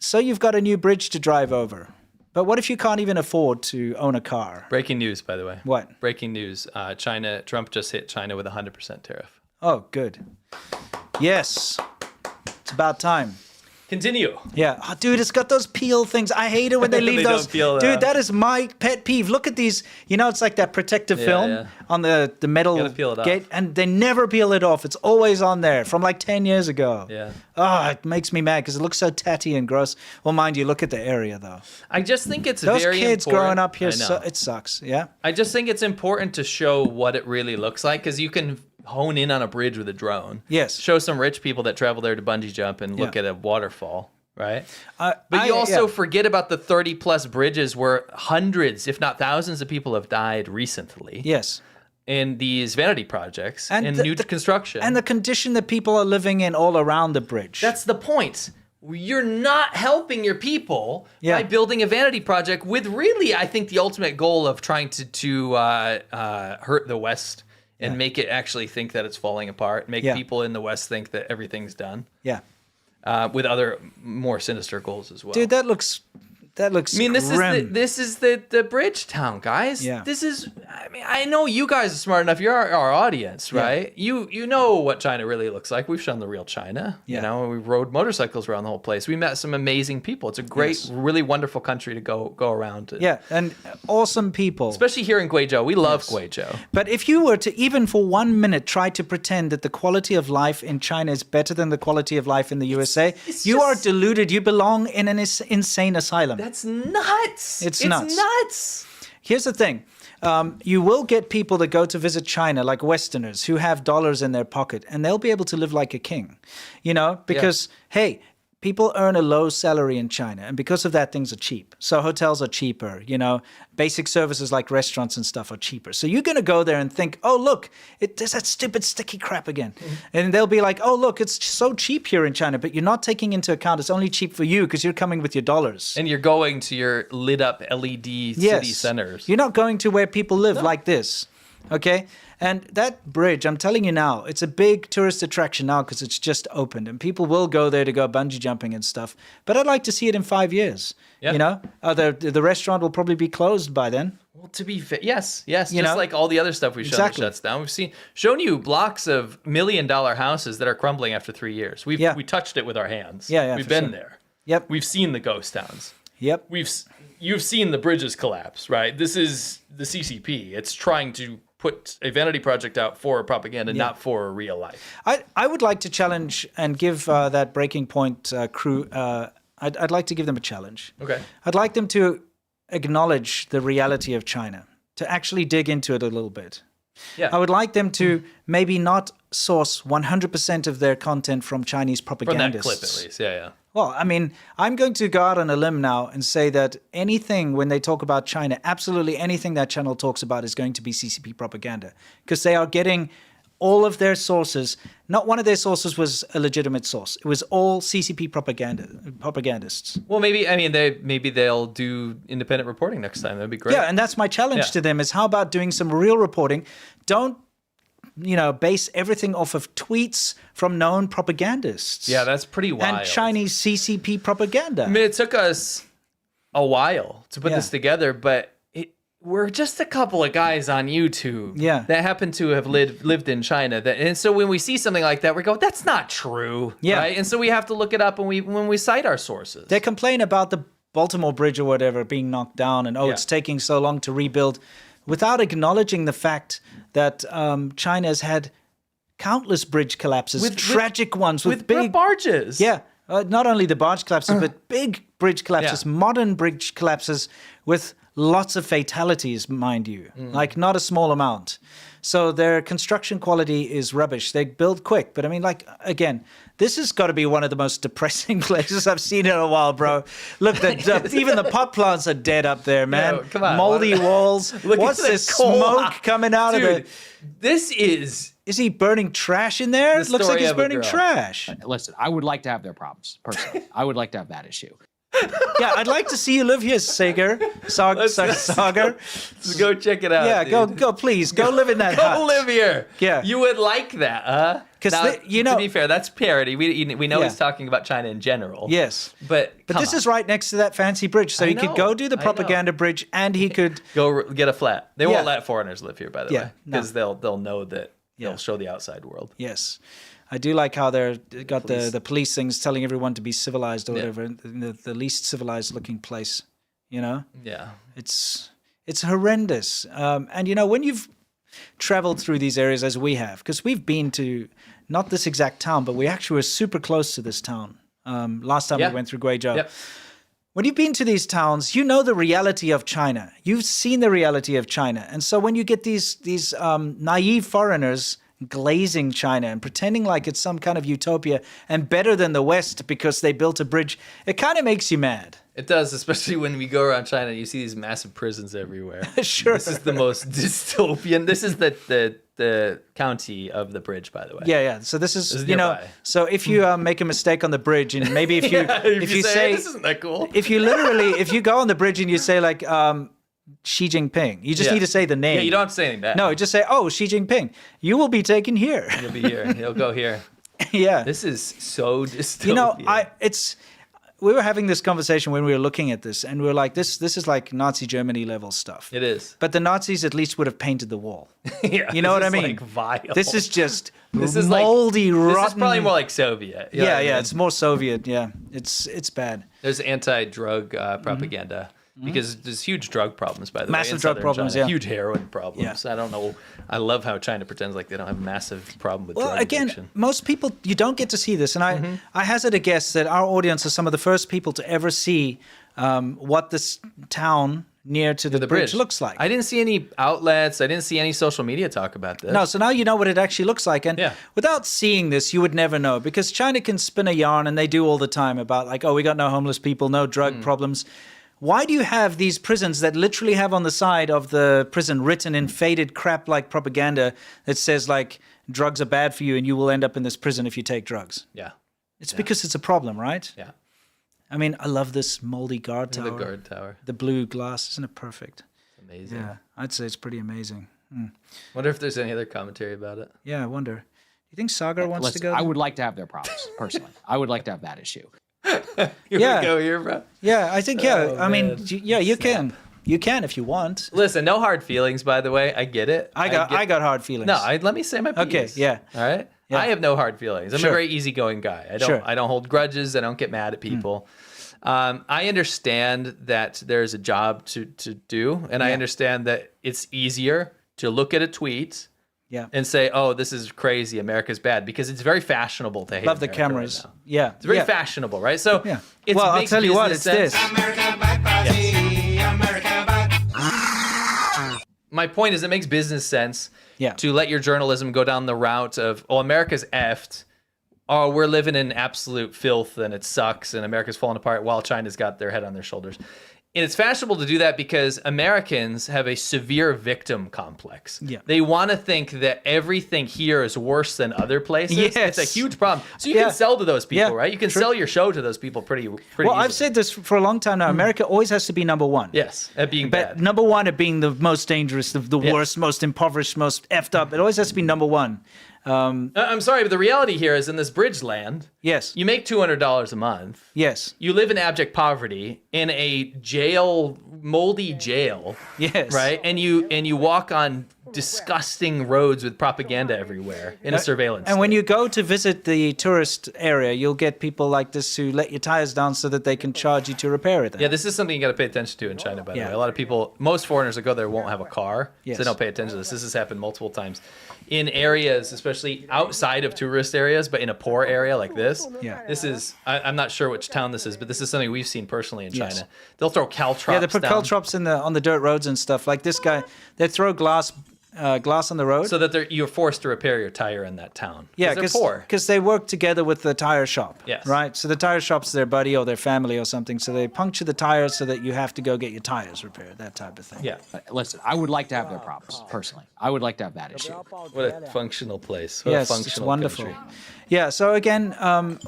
so you've got a new bridge to drive over. But what if you can't even afford to own a car? Breaking news, by the way. What? Breaking news. Trump just hit China with a 100% tariff. Oh, good. Yes. It's about time. Continue. Yeah. Oh, dude, it's got those peel things. I hate it when they leave They those. don't peel Dude, that. that is my pet peeve. Look at these. You know, it's like that protective film yeah. on the metal Gotta peel it off. gate. And they never peel it off. It's always on there from like 10 years ago. Yeah. Oh, it makes me mad because it looks so tatty and gross. Well, mind you, look at the area, though. I just think it's Those very kids important. growing up here, I know. it sucks. Yeah. I just think it's important to show what it really looks like because you can hone in on a bridge with a drone. Yes. Show some rich people that travel there to bungee jump and look Yeah. at a waterfall, right? But I- you also yeah. forget about the 30 plus bridges where hundreds, if not thousands of people have died recently Yes. in these vanity projects and the- new construction. And the condition that people are living in all around the bridge. That's the point. You're not helping your people Yeah. by building a vanity project with really, I think, the ultimate goal of trying to hurt the West and make it actually think that it's falling apart, make Yeah. people in the West think that everything's done, yeah. with other more sinister goals as well. Dude, that looks I mean, this is the bridge town, guys. Yeah. This is. I mean, I know you guys are smart enough. You're our audience, right? You know what China really looks like. We've shown the real China. Yeah. You know, we rode motorcycles around the whole place. We met some amazing people. It's a great, really wonderful country to go around to. Yeah, and awesome people. Especially here in Guizhou. We love Guizhou. But if you were to, even for 1 minute, try to pretend that the quality of life in China is better than the quality of life in the USA, you are deluded. You belong in an insane asylum. That's nuts. It's nuts. nuts. Here's the thing. You will get people that go to visit China, like Westerners, who have dollars in their pocket, and they'll be able to live like a king, you know, because, hey, people earn a low salary in China, and because of that, things are cheap. So hotels are cheaper, you know, basic services like restaurants and stuff are cheaper. So you're going to go there and think, oh, look, there's that stupid sticky crap again. And they'll be like, oh, look, it's so cheap here in China, but you're not taking into account it's only cheap for you because you're coming with your dollars. And you're going to your lit up LED city centers. You're not going to where people live like this. Okay? And that bridge, I'm telling you now, it's a big tourist attraction now because it's just opened and people will go there to go bungee jumping and stuff. But I'd like to see it in 5 years. Yeah. You know, the restaurant will probably be closed by then. Well, to be fair, yes, just know? like all the other stuff we've shown that shuts down. We've shown you blocks of $1 million houses that are crumbling after 3 years. We touched it with our hands. Yeah, we've for been sure. there. Yep. We've seen the ghost towns. Yep. You've seen the bridges collapse, right? This is the CCP. It's trying to put a vanity project out for propaganda, not for real life. I would like to challenge and give that Breaking Point crew, I'd like to give them a challenge. Okay. I'd like them to acknowledge the reality of China, to actually dig into it a little bit. Yeah. I would like them to maybe not source 100% of their content from Chinese From propagandists. that clip, at least. Yeah. Well, I mean, I'm going to go out on a limb now and say that anything when they talk about China, absolutely anything that channel talks about is going to be CCP propaganda because they are getting all of their sources. Not one of their sources was a legitimate source. It was all CCP propagandists. Well, maybe they'll do independent reporting next time. That'd be great. Yeah, and that's my challenge to them is how about doing some real reporting? Don't base everything off of tweets from known propagandists. Yeah, that's pretty wild. And Chinese CCP propaganda. I mean, it took us a while to put this together, but we're just a couple of guys on YouTube that happen to have lived in China. And so when we see something like that, we go, that's not true. Yeah. Right? And so we have to look it up when we cite our sources. They complain about the Baltimore Bridge or whatever being knocked down and, it's taking so long to rebuild without acknowledging the fact that China has had countless bridge collapses, tragic ones with big barges. Yeah. Not only the barge collapses, but big bridge collapses, modern bridge collapses with lots of fatalities, mind you, like not a small amount. So their construction quality is rubbish. They build quick, but I mean, like, again, this has got to be one of the most depressing places I've seen in a while, bro. Look, even the pot plants are dead up there, man. Yo, come on. Moldy walls. Look What's at the this coal. smoke coming out of Dude, it? this is... Is he burning trash in there? It looks like story he's of a burning girl. trash. Listen, I would like to have their problems, personally. I would like to have that issue. Yeah, I'd like to see you live here, Sagar. Sagar. Let's go check it out. Yeah, dude. go, please. Go live in that hut. Go live here. Yeah. You would like that, huh? 'Cause Now, to be fair, that's parody. We know Yeah. he's talking about China in general. Yes. But this is right next to that fancy bridge, so I he could know, go do the I know. propaganda bridge, and he could. Go get a flat. They won't let foreigners live here, by the Yeah, way, no. because they'll know that they'll show the outside world. Yes. I do like how they got the police things telling everyone to be civilized or whatever, in the least civilized looking place, you know? Yeah. It's horrendous. And, you know, when you've traveled through these areas as we have, because we've been to not this exact town, but we actually were super close to this town last time we went through Guizhou. Yep. When you've been to these towns, you know the reality of China. You've seen the reality of China. And so when you get these naive foreigners glazing China and pretending like it's some kind of utopia and better than the West because they built a bridge, it kind of makes you mad. It does, especially when we go around China and you see these massive prisons everywhere. Sure. This is the most dystopian. This is the county of the bridge, by the way. Yeah. So this is you know. nearby. So if you make a mistake on the bridge, and maybe if you if you say this isn't that cool. if you go on the bridge and you say like Xi Jinping, you just need to say the name. Yeah, you don't have to say anything bad. No, just say Xi Jinping. You will be taken here. He'll be here. He'll go here. Yeah. This is so dystopian. You know, we were having this conversation when we were looking at this, and we were like, this is like Nazi Germany level stuff. It is. But the Nazis at least would have painted the wall. Yeah, You know what I this is, mean? Like vile. This is just This is moldy, rotten. This is probably more like Soviet. You know what I mean? It's more Soviet. Yeah, it's bad. There's anti-drug propaganda because there's huge drug problems, by the way. Massive in drug southern problems, China. yeah. Huge heroin problems. Yeah. I don't know. I love how China pretends like they don't have a massive problem with Well, drug again, addiction. most people, you don't get to see this. And I hazard a guess that our audience are some of the first people to ever see what this town near to the bridge looks like. I didn't see any outlets. I didn't see any social media talk about this. No, so now you know what it actually looks like. And Yeah. without seeing this, you would never know, because China can spin a yarn, and they do all the time, about like, oh, we got no homeless people, no drug problems. Why do you have these prisons that literally have on the side of the prison written in faded crap like propaganda that says like drugs are bad for you and you will end up in this prison if you take drugs? Yeah. It's because it's a problem, right? Yeah. I mean, I love this moldy guard tower. The guard tower. The blue glass, isn't it perfect? Amazing. Yeah, I'd say it's pretty amazing. Wonder if there's any other commentary about it. Yeah, I wonder. Do you think Sagar wants to Listen, go? I would like to have their props, personally. I would like to have that issue. You Yeah. wanna go here, bro? Yeah, I think, Oh, I mean, man. you can. You can if you want. Listen, no hard feelings, by the way. I get it. I got hard feelings. No, let me say my piece. Okay, yeah. All right. Yeah. I have no hard feelings. I'm Sure. a very easygoing guy. Sure. I don't hold grudges. I don't get mad at people. I understand that there's a job to do, and I understand that it's easier to look at a tweet Yeah. and say, "Oh, this is crazy. America's bad," because it's very fashionable to hate. Love the America right cameras. now. Yeah. It's very yeah. fashionable, right? So Yeah. it's Well, I'll makes tell you what, it's business this. sense. My point is, it makes business sense Yeah. to let your journalism go down the route of, "Oh, America's effed. Oh, we're living in absolute filth and it sucks and America's falling apart," while China's got their head on their shoulders. And it's fashionable to do that because Americans have a severe victim complex. Yeah. They want to think that everything here is worse than other places. Yes. It's a huge problem. So you Yeah. can sell to those people, Yeah. right? You can True. sell your show to those people pretty Well, easily. I've said this for a long time now. America always has to be number one. Yes, at being But bad. number one at being the most dangerous, the Yes. worst, most impoverished, most effed up. It always has to be number one. I'm sorry, but the reality here is in this bridge land, Yes. you make $200 a month. Yes. You live in abject poverty in a jail, moldy jail, Yes. right? And you walk on disgusting roads with propaganda everywhere in a surveillance. And when you go to visit the tourist area, you'll get people like this who let your tires down so that they can charge you to repair it. yeah, this is something you got to pay attention to in China, by the Yeah. way. A lot of people, most foreigners that go there won't have a car, Yes. so they don't pay attention to this. This has happened multiple times. In areas, especially outside of tourist areas, but in a poor area like this, Yeah. this is, I'm not sure which town this is, but this is something we've seen personally in Yes. China. They'll throw caltrops Yeah, they put down caltrops on the dirt roads and stuff. Like this guy, they throw glass on the road. so that you're forced to repair your tire in that town. Yeah, they're poor. because they work together with the tire shop. Yes. Right? So the tire shop's their buddy or their family or something. So they puncture the tires so that you have to go get your tires repaired, that type of thing. Yeah. Listen, I would like to have their props, personally. I would like to have that issue. What a functional place. What a Yes, functional it's wonderful. country. Yeah, so again,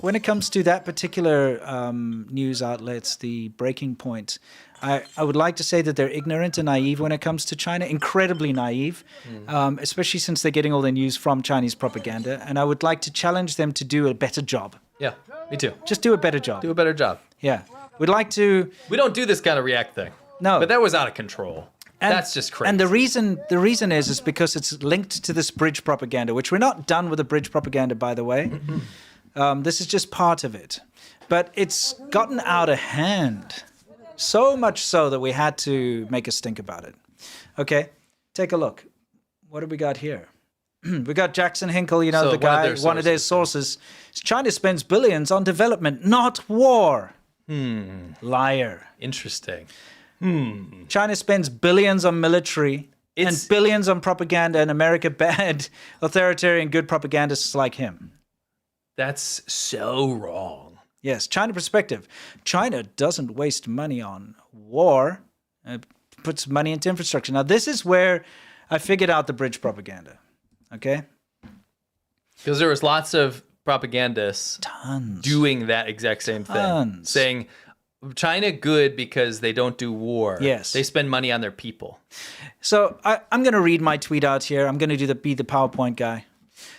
when it comes to that particular news outlets, the breaking point, I would like to say that they're ignorant and naive when it comes to China, incredibly naive, especially since they're getting all their news from Chinese propaganda. And I would like to challenge them to do a better job. Yeah, me too. Just do a better job. Do a better job. Yeah. We'd like to... We don't do this kind of react thing. No. But that was out of control. That's just crazy. And the reason is because it's linked to this bridge propaganda, which we're not done with the bridge propaganda, by the way. This is just part of it. But it's gotten out of hand. So much so that we had to make a stink about it. Okay, take a look. What have we got here? We got Jackson Hinkle, So the guy, one of their sources. China spends billions on development, not war. Liar. Interesting. China spends billions on military and billions on propaganda, and America bad authoritarian good propagandists like him. That's so wrong. Yes, China perspective. China doesn't waste money on war. It puts money into infrastructure. Now, this is where I figured out the bridge propaganda. Okay? Because there was lots of propagandists Tons. doing that exact same thing. Tons. Saying China good because they don't do war. Yes. They spend money on their people. So I'm going to read my tweet out here. I'm going to be the PowerPoint guy.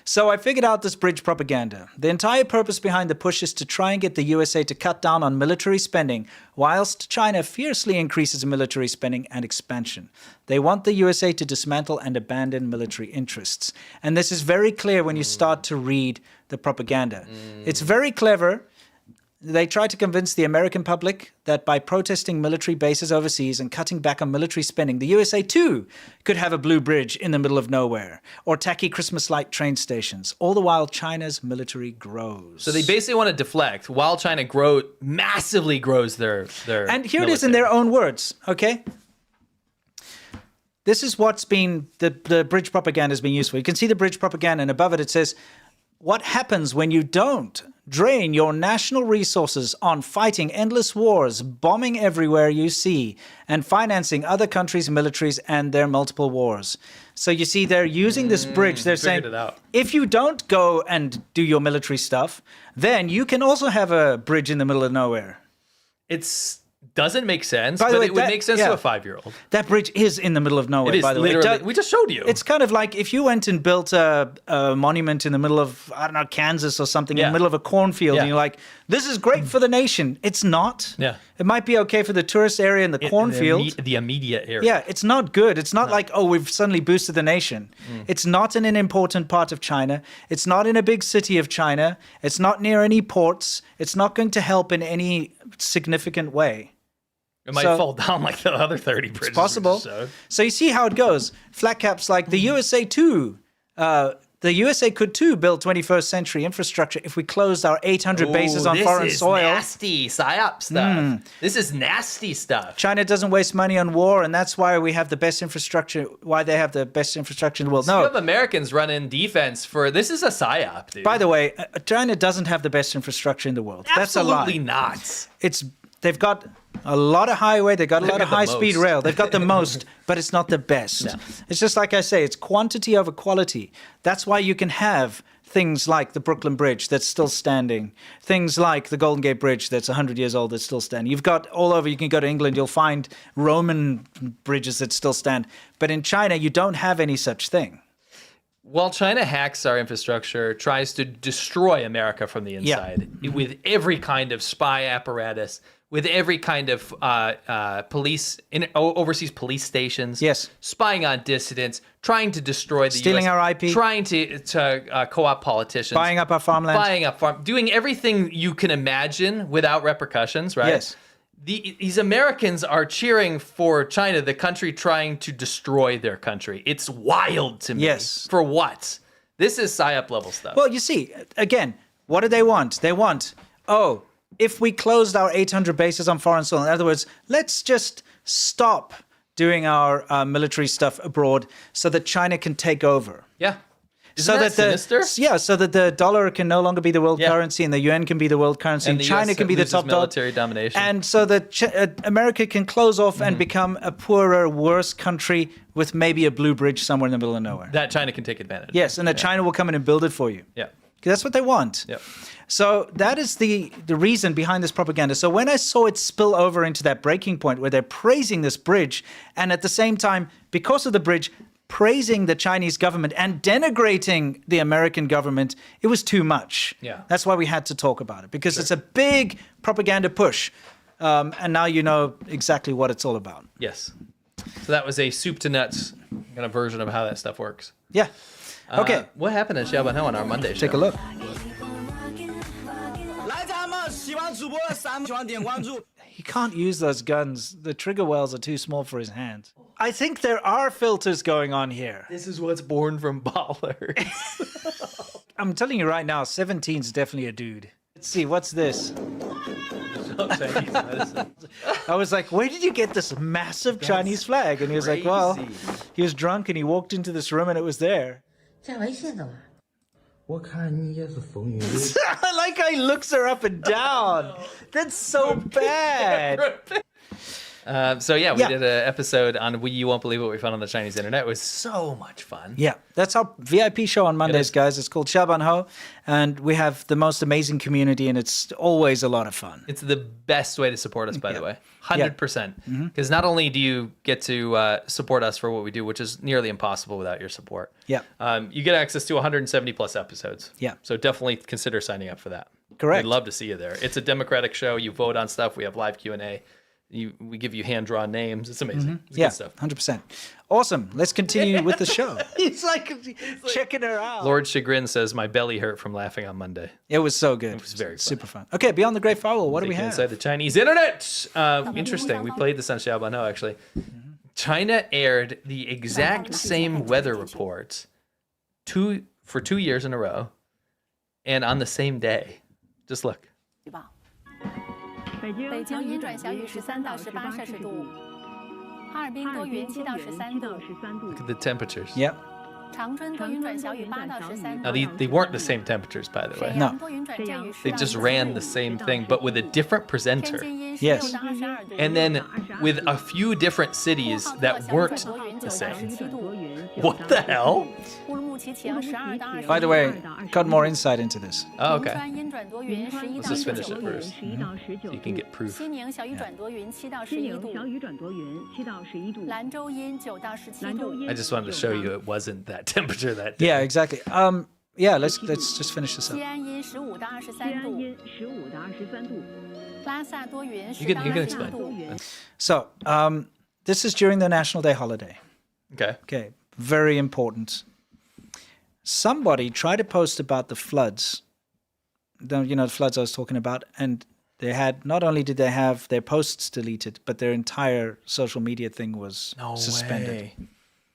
So I figured out this bridge propaganda. The entire purpose behind the push is to try and get the USA to cut down on military spending, whilst China fiercely increases military spending and expansion. They want the USA to dismantle and abandon military interests. And this is very clear when you start to read the propaganda. It's very clever. They try to convince the American public that by protesting military bases overseas and cutting back on military spending, the USA too could have a blue bridge in the middle of nowhere or tacky Christmas light train stations, all the while China's military grows. So they basically want to deflect while China massively grows their And here it is in their own words, okay? This is what's been, the bridge propaganda has been used for. You can see the bridge propaganda, and above it says, what happens when you don't drain your national resources on fighting endless wars, bombing everywhere you see, and financing other countries' militaries and their multiple wars? So you see, they're using this bridge. They're saying, if you don't go and do your military stuff, then you can also have a bridge in the middle of nowhere. It doesn't make sense, By the but way, it would make sense to a yeah. 5-year-old. That bridge is in the middle of nowhere, It is by the way. literally. We just showed you. It's kind of like if you went and built a monument in the middle of, I don't know, Kansas or something, in the middle of a cornfield, and you're like, this is great for the nation. It's not. Yeah. It might be okay for the tourist area in the cornfield. The immediate area. Yeah, it's not good. It's not like, oh, we've suddenly boosted the nation. It's not in an important part of China. It's not in a big city of China. It's not near any ports. It's not going to help in any significant way. It might fall down like the other 30 bridges. It's possible. So you see how it goes. Flat caps like the USA too. The USA could too build 21st century infrastructure if we closed our 800 bases on foreign soil. This is nasty psyop stuff. This is nasty stuff. China doesn't waste money on war, and that's why we have the best infrastructure. Why they have the best infrastructure in the world? You have Americans running defense for this is a psyop, dude. By the way, China doesn't have the best infrastructure in the world. Absolutely That's a lie. not. They've got a lot of highway, they've got a lot of high-speed most. rail. They've got the most, but it's not the best. No. It's just like I say, it's quantity over quality. That's why you can have things like the Brooklyn Bridge that's still standing, things like the Golden Gate Bridge that's 100 years old that's still standing. You've got all over, you can go to England, you'll find Roman bridges that still stand. But in China, you don't have any such thing. While China hacks our infrastructure, tries to destroy America from the inside with every kind of spy apparatus, with every kind of overseas police stations, spying on dissidents, trying to destroy the stealing US, our IP, trying to co-opt politicians, buying up our farmland, doing everything you can imagine without repercussions, right? Yes. These Americans are cheering for China, the country trying to destroy their country. It's wild to me. Yes. For what? This is PSYOP level stuff. Well, you see, again, what do they want? They want, if we closed our 800 bases on foreign soil, in other words, let's just stop doing our military stuff abroad so that China can take over. Yeah. Isn't that sinister? So that the dollar can no longer be the world currency and the yuan can be the world currency and China US can be the top military domination. And so that America can close off and become a poorer, worse country with maybe a blue bridge somewhere in the middle of nowhere. That China can take advantage of. Yes, and that China will come in and build it for you. Yeah. That's what they want. Yep. So that is the reason behind this propaganda. So when I saw it spill over into that breaking point where they're praising this bridge and at the same time, because of the bridge, praising the Chinese government and denigrating the American government, it was too much. Yeah. That's why we had to talk about it, because it's a big propaganda push. And now you know exactly what it's all about. Yes. So that was a soup to nuts kind of version of how that stuff works. Yeah. Okay. What happened at Xiaobanhou on our Monday show? Take a look. He can't use those guns. The trigger wells are too small for his hands. I think there are filters going on here. This is what's born from ballers. I'm telling you right now, 17 is definitely a dude. Let's see, what's this? Chinese medicine. I was like, where did you get this massive Chinese flag? And he was like, well, he was drunk and he walked into this room and it was there. I like how he looks her up and down. That's so bad. So yeah, we did an episode on You Won't Believe What We Found on the Chinese Internet. It was so much fun. Yeah, that's our VIP show on Mondays, guys. It's called Xiaobanhou, and we have the most amazing community, and it's always a lot of fun. It's the best way to support us, by the way. 100%. Because not only do you get to support us for what we do, which is nearly impossible without your support. Yeah. You get access to 170 plus episodes. Yeah. So definitely consider signing up for that. Correct. We'd love to see you there. It's a democratic show. You vote on stuff. We have live Q&A. We give you hand-drawn names. It's amazing. It's good stuff. 100%. Awesome. Let's continue with the show. He's like checking her out. Lord Chagrin says, my belly hurt from laughing on Monday. It was so good. It was very super fun. Okay, Beyond the Great Firewall, what do we have? Inside the Chinese Internet. Interesting. We played this on Xiaobanhou, actually. China aired the exact same weather report for 2 years in a row and on the same day. Just look. 北京阴转小雨13到18摄氏度，哈尔滨多云7到13度。 Look at the temperatures. Yep. 长春多云转小雨8到13 Now, they weren't the same temperatures, by the way. No. They just ran the same thing, but with a different presenter. Yes. And then with a few different cities that weren't the same. What the hell? By the way, got more insight into this. Oh, okay. Let's just finish it first, so you can get proof. I just wanted to show you it wasn't that temperature that day. Yeah, exactly. Yeah, let's just finish this up. You can explain. So, this is during the National Day holiday. Okay. Okay, very important. Somebody tried to post about the floods. The floods I was talking about, and they had, not only did they have their posts deleted, but their entire social media thing was suspended. Way.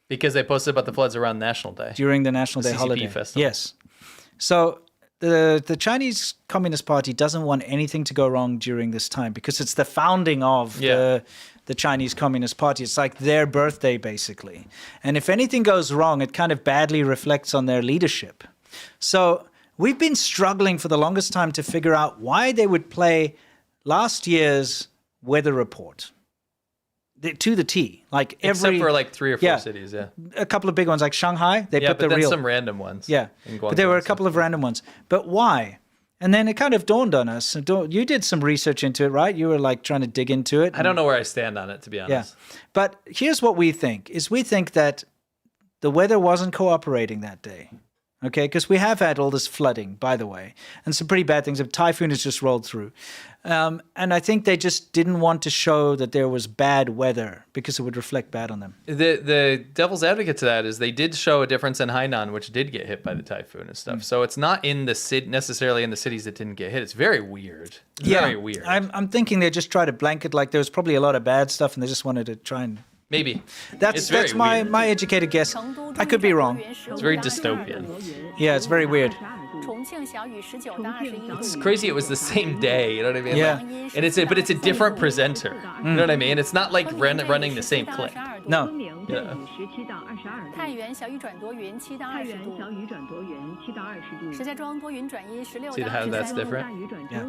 Because they posted about the floods around National Day. During the National Day CCP holiday. festival. Yes. So the Chinese Communist Party doesn't want anything to go wrong during this time because it's the founding of the Chinese Communist Party. It's like their birthday, basically. And if anything goes wrong, it kind of badly reflects on their leadership. So we've been struggling for the longest time to figure out why they would play last year's weather report to the T. Like Except for like 3 or 4 cities, a couple of big ones like Shanghai. They put but the then real some random ones. Yeah, but there were a couple of random ones. But why? And then it kind of dawned on us. You did some research into it, right? You were like trying to dig into it. I don't know where I stand on it, to be honest. Yeah, but here's what we think: we think that the weather wasn't cooperating that day. Okay, because we have had all this flooding, by the way, and some pretty bad things. A typhoon has just rolled through. And I think they just didn't want to show that there was bad weather because it would reflect bad on them. The devil's advocate to that is they did show a difference in Henan, which did get hit by the typhoon and stuff. So it's not in the necessarily in the cities that didn't get hit. It's very weird. Very weird. I'm thinking they just tried to blanket, like there was probably a lot of bad stuff and they just wanted to try and... Maybe. That's my educated guess. I could be wrong. It's very dystopian. Yeah, it's very weird. It's crazy it was the same day, you know what I mean? Yeah. And but it's a different presenter. You know what I mean? It's not like running the same clip. No. Yeah. See how that's different? Yeah.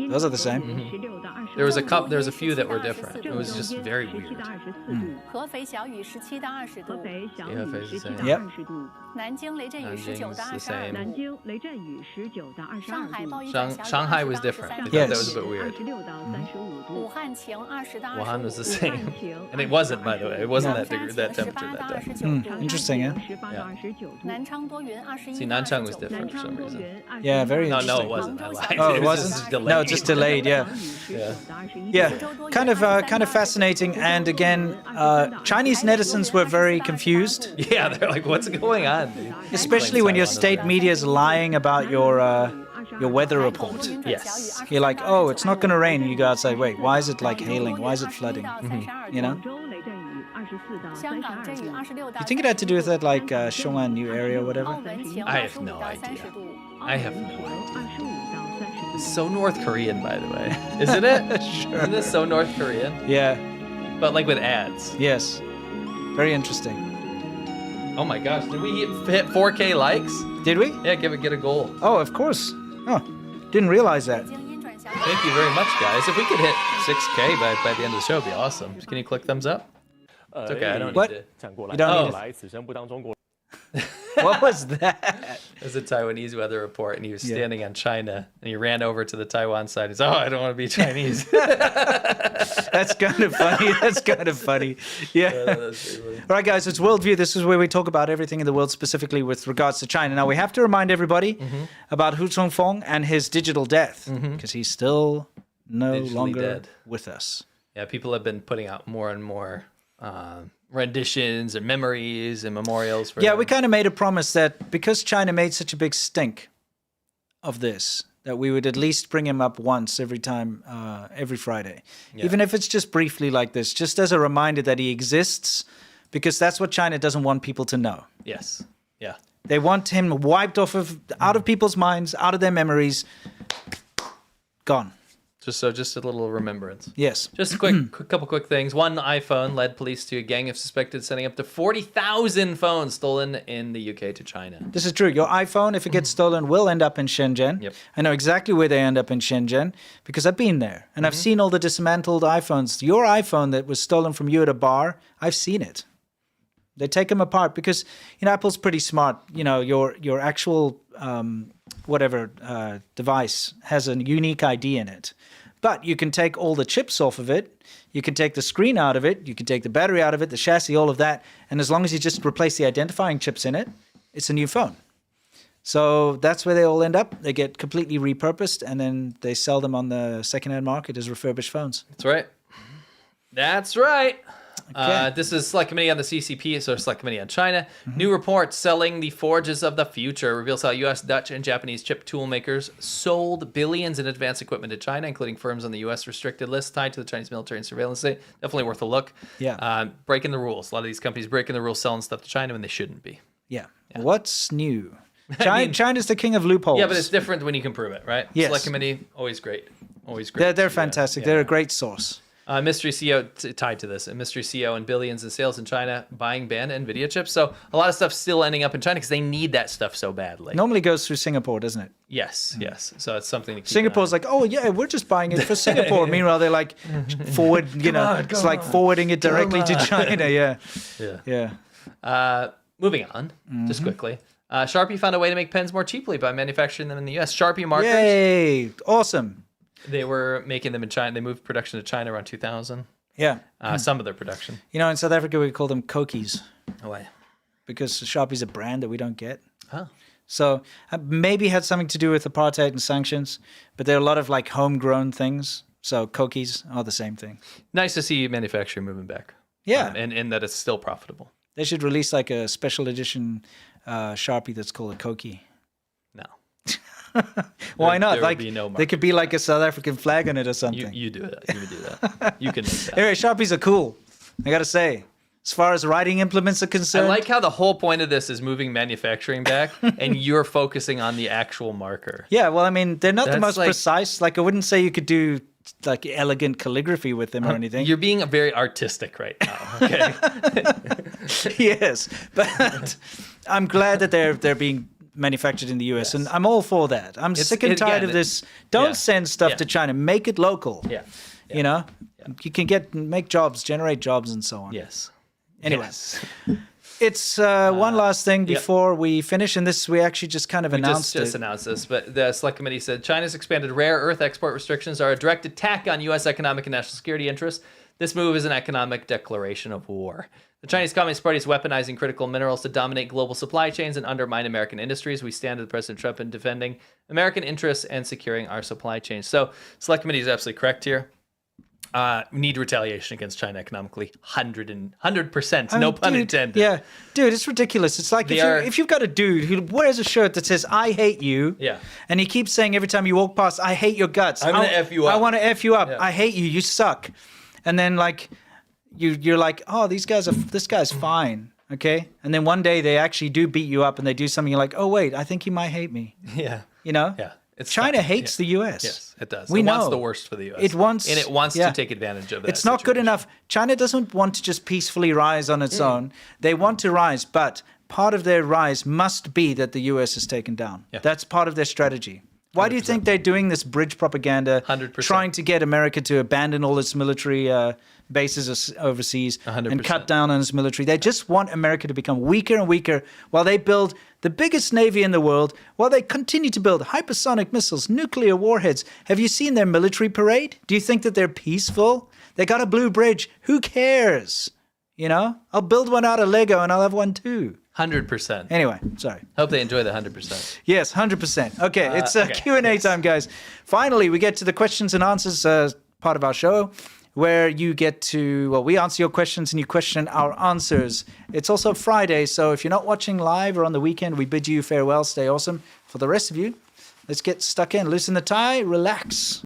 Those are the same. Mm-hmm. There was a few that were different. It was just very weird. Yep. Nanjing's the same. Shanghai was different. I thought that was a bit weird. Wuhan was the same. And it wasn't, by the way. It wasn't that temperature that day. Interesting, yeah? See, Nanchang was different for some reason. Yeah, very No, interesting. it wasn't. I lied. Oh, it was wasn't? just delayed. No, just delayed, yeah. Yeah, kind of fascinating. And again, Chinese netizens were very confused, Yeah, they're like, what's going on, dude? especially when your state media is lying about your weather report. Yes. You're like, oh, it's not going to rain. And you go outside, wait, why is it like hailing? Why is it flooding? You know? You think it had to do with that, like Xiong'an new area or whatever? I have no idea. It's so North Korean, by the way. Isn't it? Sure. Isn't this so North Korean? Yeah, But like with ads. yes. Very interesting. Oh my gosh, did we hit 4K likes? Did we? Yeah, get a goal. Oh, of course. Oh, didn't realize that. Thank you very much, guys. If we could hit 6K by the end of the show, it'd be awesome. Can you click thumbs up? It's okay, I don't What? need to. You don't need it. What was that? It was a Taiwanese weather report, and he was standing on China, and he ran over to the Taiwan side. He's, I don't want to be Chinese. That's kind of funny. That's kind of funny. Yeah. That's pretty funny. All right, guys, it's Worldview. This is where we talk about everything in the world, specifically with regards to China. Now, we have to remind everybody about Hu Zhongfeng and his digital death, because he's still no Digitally longer dead. with us. Yeah, people have been putting out more and more renditions and memories and memorials for Yeah, him. we kind of made a promise that because China made such a big stink of this, that we would at least bring him up once every time, every Friday. Even if it's just briefly like this, just as a reminder that he exists, because that's what China doesn't want people to know. Yes. Yeah. They want him wiped out of people's minds, out of their memories, gone. Just a little remembrance. Yes. Just a couple quick things. One, iPhone led police to a gang of suspected sending up to 40,000 phones stolen in the UK to China. This is true. Your iPhone, if it gets stolen, will end up in Shenzhen. Yep. I know exactly where they end up in Shenzhen because I've been there and I've seen all the dismantled iPhones. Your iPhone that was stolen from you at a bar, I've seen it. They take them apart because, Apple's pretty smart. Your actual device has a unique ID in it. But you can take all the chips off of it, you can take the screen out of it, you can take the battery out of it, the chassis, all of that, and as long as you just replace the identifying chips in it, it's a new phone. So that's where they all end up. They get completely repurposed, and then they sell them on the secondhand market as refurbished phones. That's right. That's right. Okay. This is Select Committee on the CCP, so Select Committee on China. New report, Selling the Forges of the Future, reveals how U.S., Dutch, and Japanese chip tool makers sold billions in advanced equipment to China, including firms on the U.S. restricted list tied to the Chinese military and surveillance state. Definitely worth a look. Yeah. Breaking the rules. A lot of these companies breaking the rules, selling stuff to China when they shouldn't be. Yeah. What's new? China's the king of loopholes. Yeah, but it's different when you can prove it, right? Yes. Select Committee, always great. Always great. They're fantastic. They're a great source. Mystery CEO tied to this, a mystery CEO and billions in sales in China buying banned NVIDIA chips. So a lot of stuff still ending up in China because they need that stuff so badly. Normally goes through Singapore, doesn't it? Yes. So it's something to keep Singapore's like, oh yeah, we're just buying it for Singapore. Meanwhile, they're like forward, it's like forwarding it directly to China. Yeah. Moving on, just quickly. Sharpie found a way to make pens more cheaply by manufacturing them in the U.S. Sharpie markers. Yay! Awesome. They were making them in China. They moved production to China around 2000. Yeah. Some of their production. In South Africa, we call them Kokies Why? because Sharpie's a brand that we don't get. Oh. So maybe had something to do with apartheid and sanctions, but there are a lot of like homegrown things. So Kokies are the same thing. Nice to see manufacturing moving back. Yeah. And that it's still profitable. They should release like a special edition Sharpie that's called a Koki. No. Why not? There Like will be no there could be like a South African flag on it or something. You do it. You do that. You can make that. Anyway, Sharpies are cool. I gotta say, as far as writing implements are I concerned. like how the whole point of this is moving manufacturing back, and you're focusing on the actual marker. Yeah, well, I mean, they're not the That's most like- precise. Like, I wouldn't say you could do like elegant calligraphy with them or anything. You're being very artistic right now. Okay. Yes, but I'm glad that they're being manufactured in the US, and I'm all for that. I'm sick and tired of this. Don't send stuff to China. Make it local. Yeah. You can make jobs, generate jobs, and so on. Yes. Anyway. Yes. It's one last thing before we finish, and this we actually just kind of announced just announced this, but the Select Committee said China's expanded rare earth export restrictions are a direct attack on U.S. economic and national security interests. This move is an economic declaration of war. The Chinese Communist Party is weaponizing critical minerals to dominate global supply chains and undermine American industries. We stand with President Trump in defending American interests and securing our supply chains. So, Select Committee is absolutely correct here. We need retaliation against China economically, 100%, no pun intended. Yeah, dude, it's ridiculous. It's like if you've got a dude who wears a shirt that says "I hate you," and he keeps saying every time you walk past, "I hate your guts. I'm gonna F you up. I want to F you up. Yeah. I hate you. You suck." And then like you're like, "Oh, this guy's fine." Okay, and then one day they actually do beat you up and they do something. You're like, "Oh wait, I think he might hate me." Yeah, you know. Yeah. China hates the U.S. Yes, it does. We it know. wants the worst for the U.S. It wants to take advantage of that. It's not good enough. China doesn't want to just peacefully rise on its own. They want to rise, but part of their rise must be that the U.S. is taken down. Yeah. That's part of their strategy. Why 100%. Do you think they're doing this bridge propaganda, 100%. Trying to get America to abandon all its military bases overseas 100%. and cut down on its military? They just want America to become weaker and weaker while they build the biggest navy in the world, while they continue to build hypersonic missiles, nuclear warheads. Have you seen their military parade? Do you think that they're peaceful? They got a blue bridge. Who cares? You know, I'll build one out of Lego and I'll have one too. 100%. Anyway, sorry. Hope they enjoy the 100%. Yes, 100%. Okay, it's Q&A time, guys. Finally, we get to the questions and answers part of our show, where you get to, we answer your questions and you question our answers. It's also Friday, so if you're not watching live or on the weekend, we bid you farewell. Stay awesome. For the rest of you, let's get stuck in. Loosen the tie, relax.